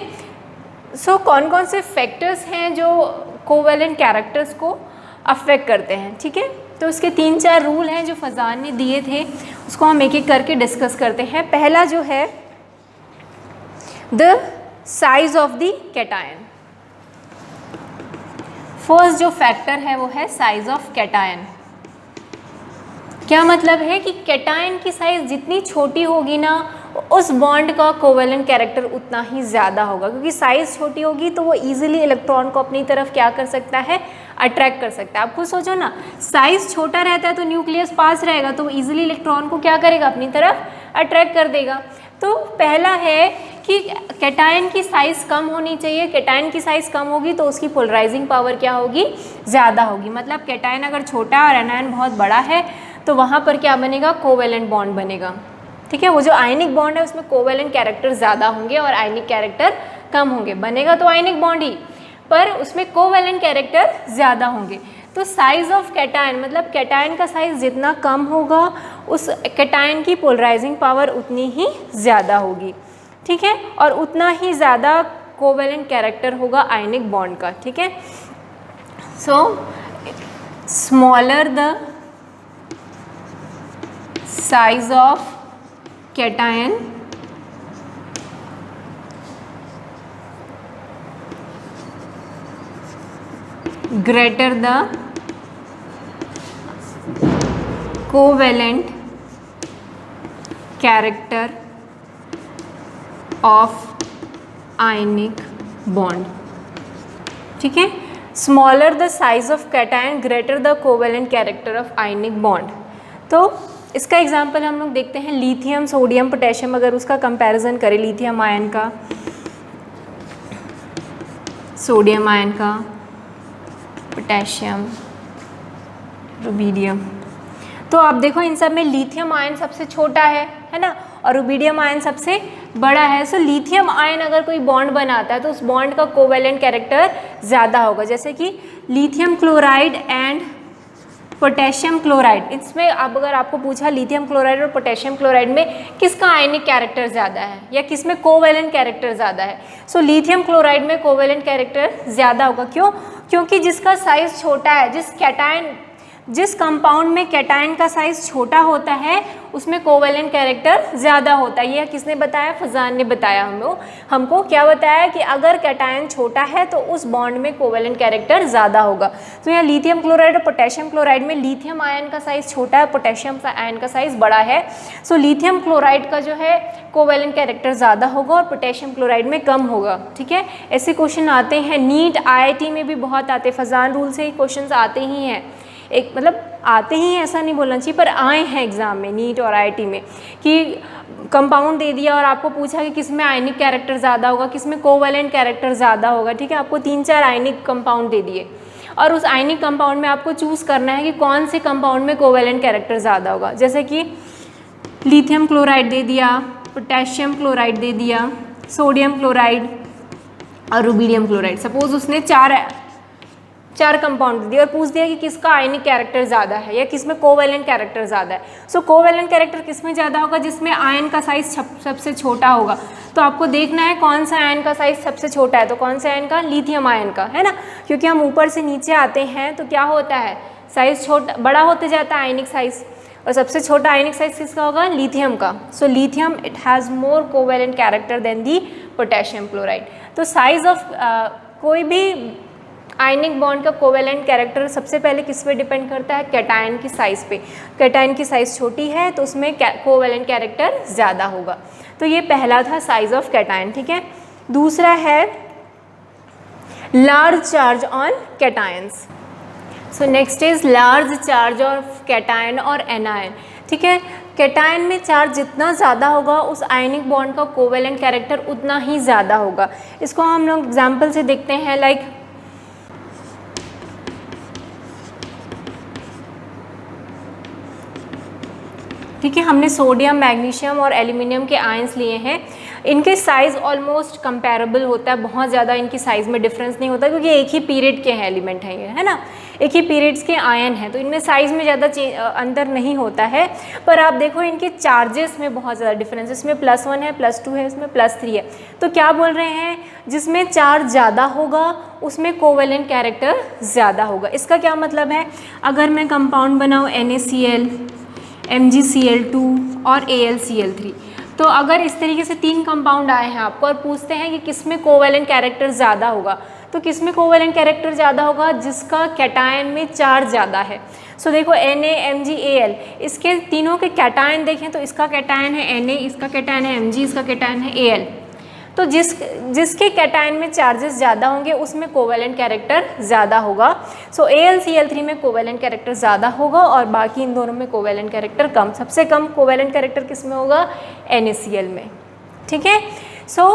सो कौन कौन से फैक्टर्स हैं जो कोवैलेंट कैरेक्टर्स को अफेक्ट करते हैं, ठीक है। तो उसके 3-4 रूल हैं जो फजान ने दिए थे, उसको हम एक एक करके डिस्कस करते हैं। पहला जो है the size of the cation. First जो फैक्टर है वो है साइज ऑफ कैटायन। क्या मतलब है कि कैटायन की साइज जितनी छोटी होगी ना, उस बॉन्ड का कोवैलेंट कैरेक्टर उतना ही ज़्यादा होगा, क्योंकि साइज़ छोटी होगी तो वो इजीली इलेक्ट्रॉन को अपनी तरफ क्या कर सकता है, अट्रैक्ट कर सकता है। आप खुद सोचो ना, साइज़ छोटा रहता है तो न्यूक्लियस पास रहेगा तो वो इजीली इलेक्ट्रॉन को क्या करेगा, अपनी तरफ अट्रैक्ट कर देगा। तो पहला है कि कैटायन की साइज़ कम होनी चाहिए। कैटायन की साइज़ कम होगी तो उसकी पोलराइजिंग पावर क्या होगी, ज़्यादा होगी। मतलब कैटायन अगर छोटा है और एनायन बहुत बड़ा है तो वहाँ पर क्या बनेगा, कोवैलेंट बॉन्ड बनेगा, ठीक है। वो जो आयनिक बॉन्ड है उसमें कोवैलेंट कैरेक्टर ज़्यादा होंगे और आयनिक कैरेक्टर कम होंगे। बनेगा तो आयनिक बॉन्ड ही, पर उसमें कोवैलेंट कैरेक्टर ज़्यादा होंगे। तो साइज़ ऑफ कैटायन मतलब कैटायन का साइज़ जितना कम होगा उस कैटायन की पोलराइजिंग पावर उतनी ही ज़्यादा होगी, ठीक है। और उतना ही ज़्यादा कोवैलेंट कैरेक्टर होगा आयनिक बॉन्ड का, ठीक है। So smaller the size of cation, greater the covalent character of ionic bond. ठीक है, smaller the size of cation, greater the covalent character of ionic bond. तो इसका एग्जाम्पल हम लोग देखते हैं लिथियम, सोडियम, पोटेशियम, अगर उसका कंपैरिजन करें लिथियम आयन का सोडियम आयन का, पोटेशियम, रुबीडियम, तो आप देखो इन सब में लिथियम आयन सबसे छोटा है ना, और रुबीडियम आयन सबसे बड़ा है। सो लिथियम आयन अगर कोई बॉन्ड बनाता है तो उस बॉन्ड का कोवेलेंट कैरेक्टर ज़्यादा होगा, जैसे कि lithium chloride and potassium chloride. इसमें अब अगर आपको पूछा लिथियम क्लोराइड और पोटेशियम क्लोराइड में किसका आयनिक कैरेक्टर ज़्यादा है या किसमें कोवेलेंट कैरेक्टर ज़्यादा है, सो लिथियम क्लोराइड में कोवेलेंट कैरेक्टर ज़्यादा होगा। क्यों? क्योंकि जिसका साइज़ छोटा है, जिस कंपाउंड में कैटायन का साइज़ छोटा होता है उसमें कोवेलेंट कैरेक्टर ज़्यादा होता है। यह किसने बताया? फजान ने बताया हमको क्या बताया कि अगर कैटायन छोटा है तो उस बॉन्ड में कोवेलेंट कैरेक्टर ज़्यादा होगा। तो यहाँ लिथियम क्लोराइड और पोटेशियम क्लोराइड में लिथियम आयन का साइज़ छोटा है, पोटेशियम आयन का साइज़ बड़ा है। सो लिथियम क्लोराइड का जो है कोवेलेंट कैरेक्टर ज़्यादा होगा और पोटेशियम क्लोराइड में कम होगा। ठीक है, ऐसे क्वेश्चन आते हैं नीट, IIT में भी बहुत आते हैं, फजान रूल से ही क्वेश्चन आते ही हैं। एक मतलब आते ही ऐसा नहीं बोलना चाहिए, पर आए हैं एग्जाम में नीट और IIT में कि कंपाउंड दे दिया और आपको पूछा कि किसमें आयनिक कैरेक्टर ज़्यादा होगा, किसमें कोवेलेंट कैरेक्टर ज़्यादा होगा। ठीक है, आपको 3-4 आयनिक कंपाउंड दे दिए और उस आयनिक कंपाउंड में आपको चूज़ करना है कि कौन से कंपाउंड में कोवेलेंट कैरेक्टर ज़्यादा होगा। जैसे कि लिथियम क्लोराइड दे दिया, पोटेशियम क्लोराइड दे दिया, सोडियम क्लोराइड और रुबीडियम क्लोराइड। सपोज उसने चार कंपाउंड दिए और पूछ दिया कि किसका आयनिक कैरेक्टर ज़्यादा है या किसमें कोवेलेंट कैरेक्टर ज़्यादा है। सो कोवेलेंट कैरेक्टर किसमें ज़्यादा होगा? जिसमें आयन का साइज़ सबसे छोटा होगा। तो आपको देखना है कौन सा आयन का साइज़ सबसे छोटा है, तो कौन सा आयन का? लिथियम आयन का, है ना, क्योंकि हम ऊपर से नीचे आते हैं तो क्या होता है, साइज़ बड़ा होते जाता है आयनिक साइज़, और सबसे छोटा आयनिक साइज़ किसका होगा? लिथियम का। सो lithium it has more covalent character than the potassium chloride. तो साइज़ ऑफ कोई भी आयनिक बॉन्ड का कोवेलेंट कैरेक्टर सबसे पहले किस पे डिपेंड करता है? कैटायन की साइज़ पे। कैटायन की साइज़ छोटी है तो उसमें कोवेलेंट कैरेक्टर ज़्यादा होगा। तो ये पहला था साइज़ ऑफ कैटायन। ठीक है, दूसरा है large charge on cations. So next is large charge of cation और एनायन। ठीक है, कैटायन में चार्ज जितना ज़्यादा होगा उस आयनिक बॉन्ड का कोवेलेंट कैरेक्टर उतना ही ज़्यादा होगा। इसको हम लोग एग्जाम्पल से देखते हैं, लाइक ठीक है, हमने सोडियम, मैग्नीशियम और एल्यूमिनियम के आयंस लिए हैं। इनके साइज़ ऑलमोस्ट कंपैरेबल होता है, बहुत ज़्यादा इनकी साइज़ में डिफरेंस नहीं होता क्योंकि एक ही पीरियड के हैं एलिमेंट हैं ये, है ना, एक ही पीरियड्स के आयन हैं, तो इनमें साइज़ में ज़्यादा अंतर नहीं होता है। पर आप देखो इनके चार्जेस में बहुत ज़्यादा डिफरेंस, इसमें +1 है, +2 है, इसमें +3 है। तो क्या बोल रहे हैं, जिसमें चार्ज ज़्यादा होगा उसमें कोवेलेंट कैरेक्टर ज़्यादा होगा। इसका क्या मतलब है, अगर मैं कंपाउंड बनाऊँ NaCl, MgCl2 और AlCl3, तो अगर इस तरीके से 3 कंपाउंड आए हैं आपको और पूछते हैं कि किसमें कोवेलेंट कैरेक्टर ज़्यादा होगा, तो किसमें कोवेलेंट कैरेक्टर ज़्यादा होगा? जिसका कैटायन में चार्ज ज़्यादा है। सो देखो Na, Mg, Al, इसके तीनों के कैटायन देखें तो इसका कैटायन है Na, इसका कैटायन है Mg, इसका कैटायन है Al। तो जिसके कैटायन में चार्जेस ज़्यादा होंगे उसमें कोवेलेंट कैरेक्टर ज़्यादा होगा। सो AlCl3 में कोवेलेंट कैरेक्टर ज़्यादा होगा और बाकी इन दोनों में कोवेलेंट कैरेक्टर कम। सबसे कम कोवेलेंट कैरेक्टर किस में होगा? NaCl में। ठीक है, सो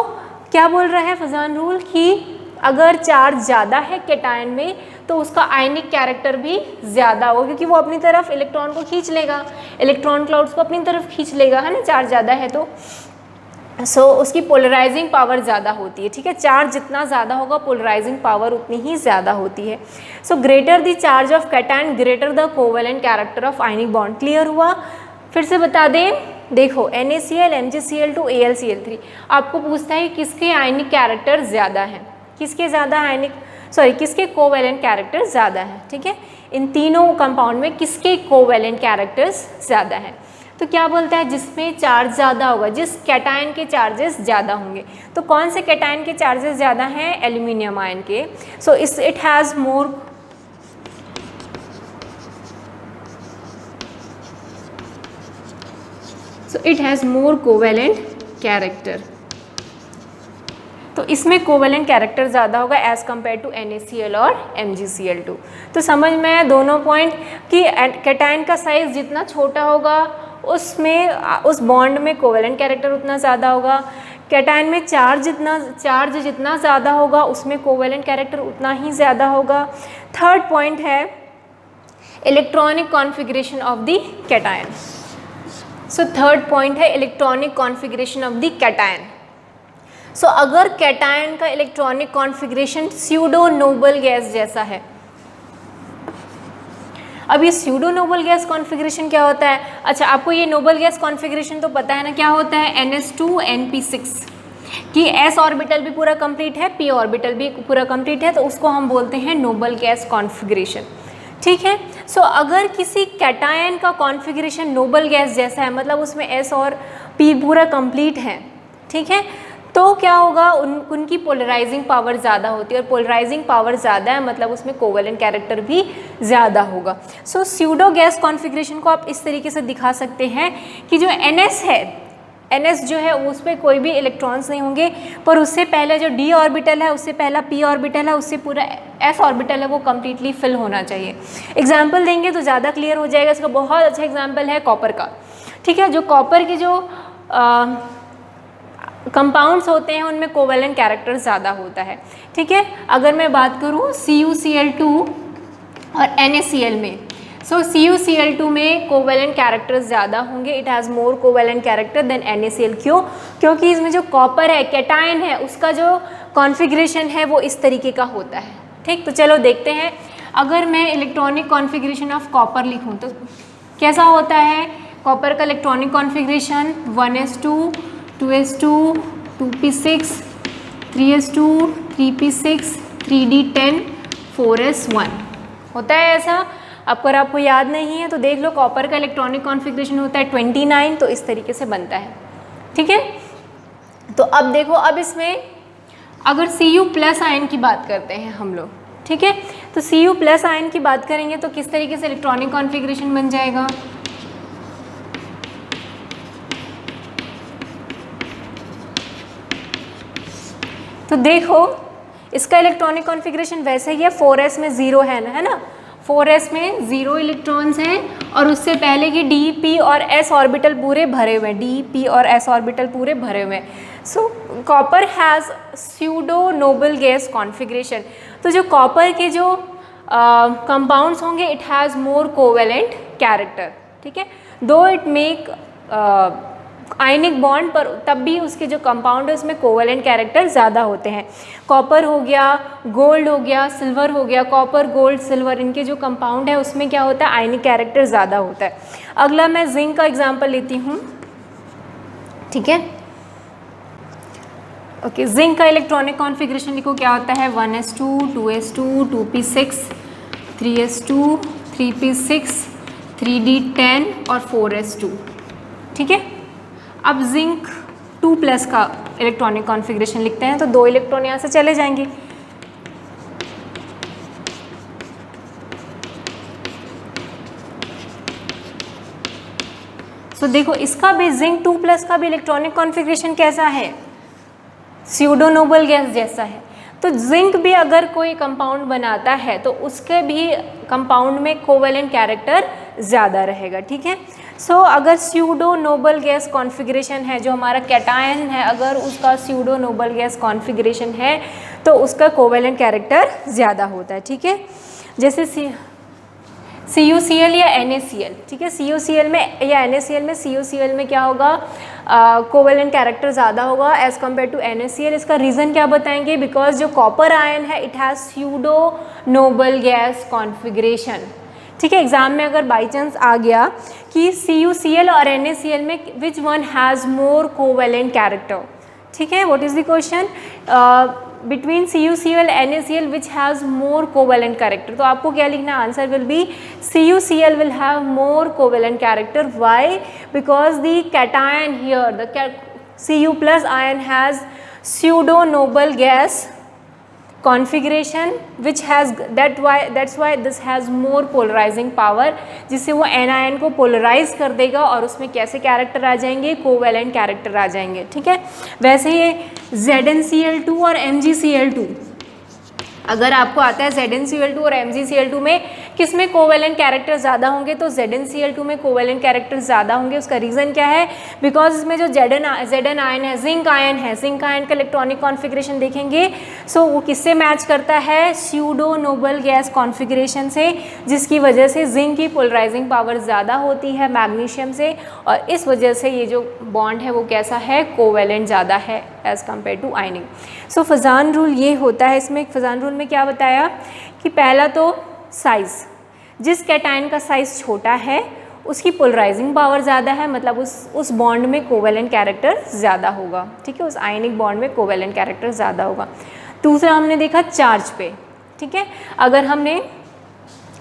क्या बोल रहा है फजान रूल कि अगर चार्ज ज़्यादा है कैटायन में तो उसका आयनिक कैरेक्टर भी ज़्यादा होगा, क्योंकि वो अपनी तरफ इलेक्ट्रॉन को खींच लेगा, इलेक्ट्रॉन क्लाउड्स को अपनी तरफ खींच लेगा, है ना, चार्ज ज़्यादा है तो। सो उसकी पोलराइजिंग पावर ज़्यादा होती है। ठीक है, चार्ज जितना ज़्यादा होगा पोलराइजिंग पावर उतनी ही ज़्यादा होती है। So greater the charge of cation greater the covalent character of ionic bond. Clear हुआ? फिर से बता दें, देखो NaCl, MgCl2, AlCl3 आपको पूछता है किसके आयनिक कैरेक्टर ज़्यादा है, किसके कोवेलेंट कैरेक्टर ज़्यादा है। ठीक है, इन तीनों कंपाउंड में किसके कोवेलेंट कैरेक्टर्स ज़्यादा है। तो क्या बोलता है, जिसमें चार्ज ज़्यादा होगा, जिस कैटायन के चार्जेस ज़्यादा होंगे। तो कौन से कैटायन के चार्जेस ज़्यादा हैं? एल्यूमिनियम आयन के। So it has more it has more covalent character. तो इसमें कोवेलेंट कैरेक्टर ज़्यादा होगा एज़ कम्पेयर टू NaCl और MgCl2। तो समझ में आया दोनों पॉइंट कि कैटायन का साइज़ जितना छोटा होगा उसमें उस बॉन्ड में कोवेलेंट कैरेक्टर उतना ज़्यादा होगा, कैटायन में चार्ज जितना ज़्यादा होगा उसमें कोवेलेंट कैरेक्टर उतना ही ज़्यादा होगा। थर्ड पॉइंट है electronic configuration of the cation. So third point है electronic configuration of the cation. So अगर कैटायन का electronic configuration pseudo noble gas जैसा है, अब ये स्यूडो नोबल गैस कॉन्फ़िगरेशन क्या होता है? अच्छा, आपको ये नोबल गैस कॉन्फ़िगरेशन तो पता है ना क्या होता है, NS2NP6 कि s ऑर्बिटल भी पूरा कंप्लीट है, p ऑर्बिटल भी पूरा कंप्लीट है, तो उसको हम बोलते हैं नोबल गैस कॉन्फ़िगरेशन। ठीक है। सो अगर किसी कैटायन का कॉन्फ़िगरेशन नोबल गैस जैसा है, मतलब उसमें s और p पूरा कंप्लीट है, ठीक है, तो क्या होगा, उनकी पोलराइजिंग पावर ज़्यादा होती है, और पोलराइजिंग पावर ज़्यादा है मतलब उसमें कोवेलेंट कैरेक्टर भी ज़्यादा होगा। सो स्यूडो गैस कॉन्फ़िगरेशन को आप इस तरीके से दिखा सकते हैं कि जो NS है, NS जो है उस पर कोई भी इलेक्ट्रॉन्स नहीं होंगे, पर उससे पहले जो d ऑर्बिटल है, उससे पहला p ऑर्बिटल है, उससे पूरा s ऑर्बिटल है वो कम्प्लीटली फिल होना चाहिए। एग्जाम्पल देंगे तो ज़्यादा क्लियर हो जाएगा। इसका बहुत अच्छा एग्जाम्पल है कॉपर का। ठीक है, जो कॉपर के जो कंपाउंड्स होते हैं उनमें कोवेलेंट कैरेक्टर ज़्यादा होता है। ठीक है, अगर मैं बात करूँ CuCl2 और NaCl में, सो CuCl2 में कोवेलेंट कैरेक्टर्स ज़्यादा होंगे, it has more covalent character than NaCl। क्यों? क्योंकि इसमें जो कॉपर है, कैटायन है, उसका जो कॉन्फ़िगरेशन है वो इस तरीके का होता है। ठीक, तो चलो देखते हैं। अगर मैं इलेक्ट्रॉनिक कॉन्फ़िगरेशन ऑफ कॉपर लिखूँ तो कैसा होता है? कॉपर का electronic configuration 1s2 2s2 2p6 3s2 3p6 3d10 4s1 होता है ऐसा। अगर आपको याद नहीं है तो देख लो, कॉपर का इलेक्ट्रॉनिक कॉन्फ़िगरेशन होता है 29, तो इस तरीके से बनता है। ठीक है, तो अब देखो, अब इसमें अगर Cu+ आयन की बात करते हैं हम लोग, ठीक है, तो Cu+ आयन की बात करेंगे तो किस तरीके से इलेक्ट्रॉनिक कॉन्फ़िगरेशन बन जाएगा? तो देखो, इसका इलेक्ट्रॉनिक कॉन्फ़िगरेशन वैसे ही है, 4s में 0 है ना, 4s में 0 इलेक्ट्रॉन्स हैं, और उससे पहले कि d, p और s ऑर्बिटल पूरे भरे हुए हैं, d, p और s ऑर्बिटल पूरे भरे हुए हैं। सो copper has pseudo noble gas configuration. तो जो कॉपर के जो कंपाउंड्स होंगे, it has more covalent character. ठीक है, though it make ionic bond, पर तब भी उसके जो कंपाउंड है उसमें कोवेलेंट कैरेक्टर ज़्यादा होते हैं। कॉपर हो गया, गोल्ड हो गया, सिल्वर हो गया, कॉपर गोल्ड सिल्वर, इनके जो कंपाउंड है उसमें क्या होता है, आयनिक कैरेक्टर ज़्यादा होता है। अगला मैं जिंक का एग्जांपल लेती हूँ। ठीक है, ओके, जिंक का इलेक्ट्रॉनिक कॉन्फ़िगरेशन लिखो, क्या होता है, 1s2 2s2 2p6 3s2 3p6 3d10 और 4s2। ठीक है, अब जिंक 2+ का इलेक्ट्रॉनिक कॉन्फ़िगरेशन लिखते हैं, तो 2 इलेक्ट्रॉन यहाँ से चले जाएंगे। सो देखो, इसका भी जिंक 2+ का भी इलेक्ट्रॉनिक कॉन्फ़िगरेशन कैसा है, स्यूडो नोबल गैस जैसा है। तो जिंक भी अगर कोई कंपाउंड बनाता है तो उसके भी कंपाउंड में कोवेलेंट कैरेक्टर ज़्यादा रहेगा। ठीक है, सो अगर स्यूडो नोबल गैस कॉन्फ़िगरेशन है, जो हमारा कैटायन है, अगर उसका स्यूडो नोबल गैस कॉन्फ़िगरेशन है तो उसका कोवेलेंट कैरेक्टर ज़्यादा होता है। ठीक है, जैसे CuCl या NaCl। ठीक है, CuCl में या NaCl में, CuCl में क्या होगा, कोवेलेंट कैरेक्टर ज़्यादा होगा एज़ कम्पेयर टू NaCl। इसका रीज़न क्या बताएंगे? बिकॉज जो कॉपर आयन है, it has pseudo noble gas configuration. ठीक है, एग्जाम में अगर बाई चांस आ गया कि CuCl और NaCl में which one has more covalent character, ठीक है, what is the question, between CuCl NaCl which has more covalent character, तो आपको क्या लिखना, answer will be CuCl will have more covalent character. Why? Because the cation here, the Cu+ ion has pseudo noble gas configuration which has that's why this has more polarizing power, जिससे वो anion को polarize कर देगा और उसमें कैसे character आ जाएंगे, covalent character आ जाएंगे, ठीक है। वैसे ये ZnCl2 और MgCl2, अगर आपको आता है ZnCl2 और MgCl2 में किस में कोवेलेंट कैरेक्टर ज़्यादा होंगे, तो ZnCl2 में कोवेलेंट कैरेक्टर ज़्यादा होंगे। उसका रीज़न क्या है, बिकॉज इसमें जो Zn आयन है, जिंक आयन है, जिंक आयन का इलेक्ट्रॉनिक कॉन्फ़िगरेशन देखेंगे, सो वो किससे मैच करता है, स्यूडो नोबल गैस कॉन्फ़िगरेशन से, जिसकी वजह से जिंक की पोलराइजिंग पावर ज़्यादा होती है मैग्नीशियम से, और इस वजह से ये जो बॉन्ड है वो कैसा है, कोवेलेंट ज़्यादा है as compare to ionic. So Fajans rule ये होता है। इसमें फजान रूल में क्या बताया कि पहला तो साइज़, जिस कैटायन का साइज़ छोटा है उसकी पोलराइजिंग पावर ज़्यादा है, मतलब उस बॉन्ड में कोवेलेंट कैरेक्टर ज़्यादा होगा, ठीक है, उस आयनिक बॉन्ड में कोवेलेंट कैरेक्टर ज़्यादा होगा। दूसरा हमने देखा चार्ज पे, ठीक है, अगर हमने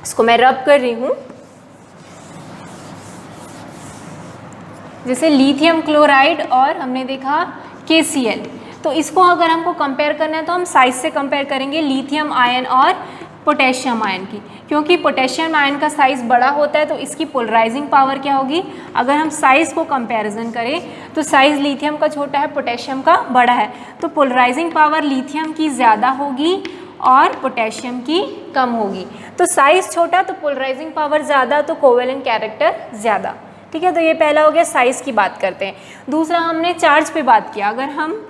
इसको मैं रब कर रही हूँ, जैसे लिथियम क्लोराइड और हमने देखा KCl, तो इसको अगर हमको कंपेयर करना है तो हम साइज से कंपेयर करेंगे लिथियम आयन और पोटेशियम आयन की, क्योंकि पोटेशियम आयन का साइज़ बड़ा होता है तो इसकी पोलराइजिंग पावर क्या होगी, अगर हम साइज़ को कंपैरिजन करें तो साइज़ लिथियम का छोटा है, पोटेशियम का बड़ा है, तो पोलराइजिंग पावर लिथियम की ज़्यादा होगी और पोटेशियम की कम होगी। तो साइज़ छोटा तो पोलराइजिंग पावर ज़्यादा, तो कोवेलेंट कैरेक्टर ज़्यादा, ठीक है। तो ये पहला हो गया, साइज़ की बात करते हैं। दूसरा हमने चार्ज पे बात किया, अगर हम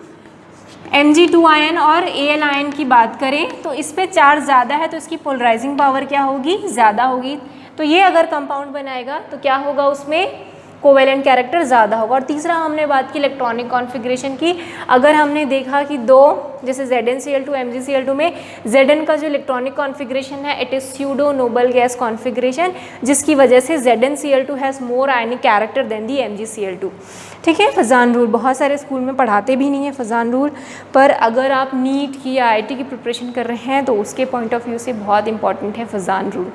Mg2 आयन और Al आयन की बात करें तो इस पे चार्ज ज़्यादा है तो इसकी पोलराइजिंग पावर क्या होगी, ज़्यादा होगी। तो ये अगर कंपाउंड बनाएगा तो क्या होगा, उसमें कोवेलेंट कैरेक्टर ज़्यादा होगा। और तीसरा हमने बात की इलेक्ट्रॉनिक कॉन्फ़िगरेशन की, अगर हमने देखा कि दो जैसे ZnCl2 MgCl2 में Zn का जो इलेक्ट्रॉनिक कॉन्फ़िगरेशन है it is pseudo noble gas configuration, जिसकी वजह से ZnCl2 has more ionic character than the MgCl2, ठीक है। फजान रूल बहुत सारे स्कूल में पढ़ाते भी नहीं है फजान रूल, पर अगर आप नीट की या IIT की प्रिपरेशन कर रहे हैं तो उसके पॉइंट ऑफ व्यू से बहुत इंपॉर्टेंट है फजान रूल,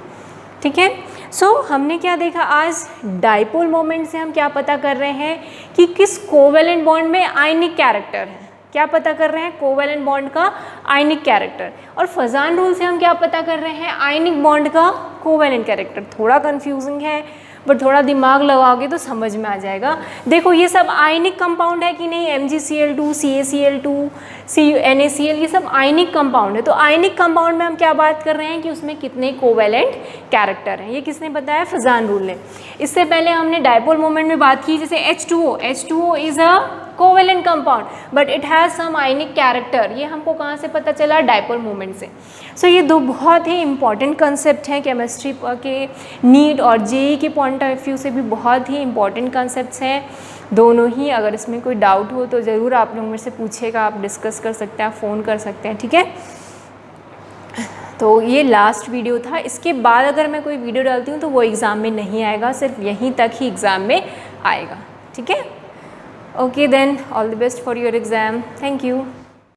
ठीक है। सो हमने क्या देखा आज, डाइपोल मोमेंट से हम क्या पता कर रहे हैं कि किस कोवेलेंट बॉन्ड में आयनिक कैरेक्टर है, क्या पता कर रहे हैं, कोवेलेंट बॉन्ड का आयनिक कैरेक्टर। और फजान रूल से हम क्या पता कर रहे हैं, आयनिक बॉन्ड का कोवेलेंट कैरेक्टर। थोड़ा कंफ्यूजिंग है बट थोड़ा दिमाग लगाओगे तो समझ में आ जाएगा। देखो ये सब आयनिक कंपाउंड है कि नहीं, MgCl2, CaCl2, NaCl, ये सब आयनिक कंपाउंड है। तो आयनिक कंपाउंड में हम क्या बात कर रहे हैं कि उसमें कितने कोवेलेंट कैरेक्टर हैं, ये किसने बताया, फजान रूल ने। इससे पहले हमने डाइपोल मोमेंट में बात की, जैसे H2O is a covalent compound but it has some ionic character, ये हमको कहाँ से पता चला, डाइपोल मोमेंट से। सो ये दो बहुत ही इंपॉर्टेंट कंसेप्ट हैं केमिस्ट्री के, नीट और JEE के पॉइंट ऑफ व्यू से भी बहुत ही इंपॉर्टेंट कंसेप्ट्स हैं दोनों ही। अगर इसमें कोई डाउट हो तो ज़रूर आप लोग मेरे से पूछेगा, आप डिस्कस कर सकते हैं, आप फ़ोन कर सकते हैं, ठीक है। तो ये लास्ट वीडियो था, इसके बाद अगर मैं कोई वीडियो डालती हूँ तो वो एग्ज़ाम में नहीं आएगा, सिर्फ यहीं तक ही एग्ज़ाम में आएगा, ठीक है। Okay then, all the best for your exam. Thank you.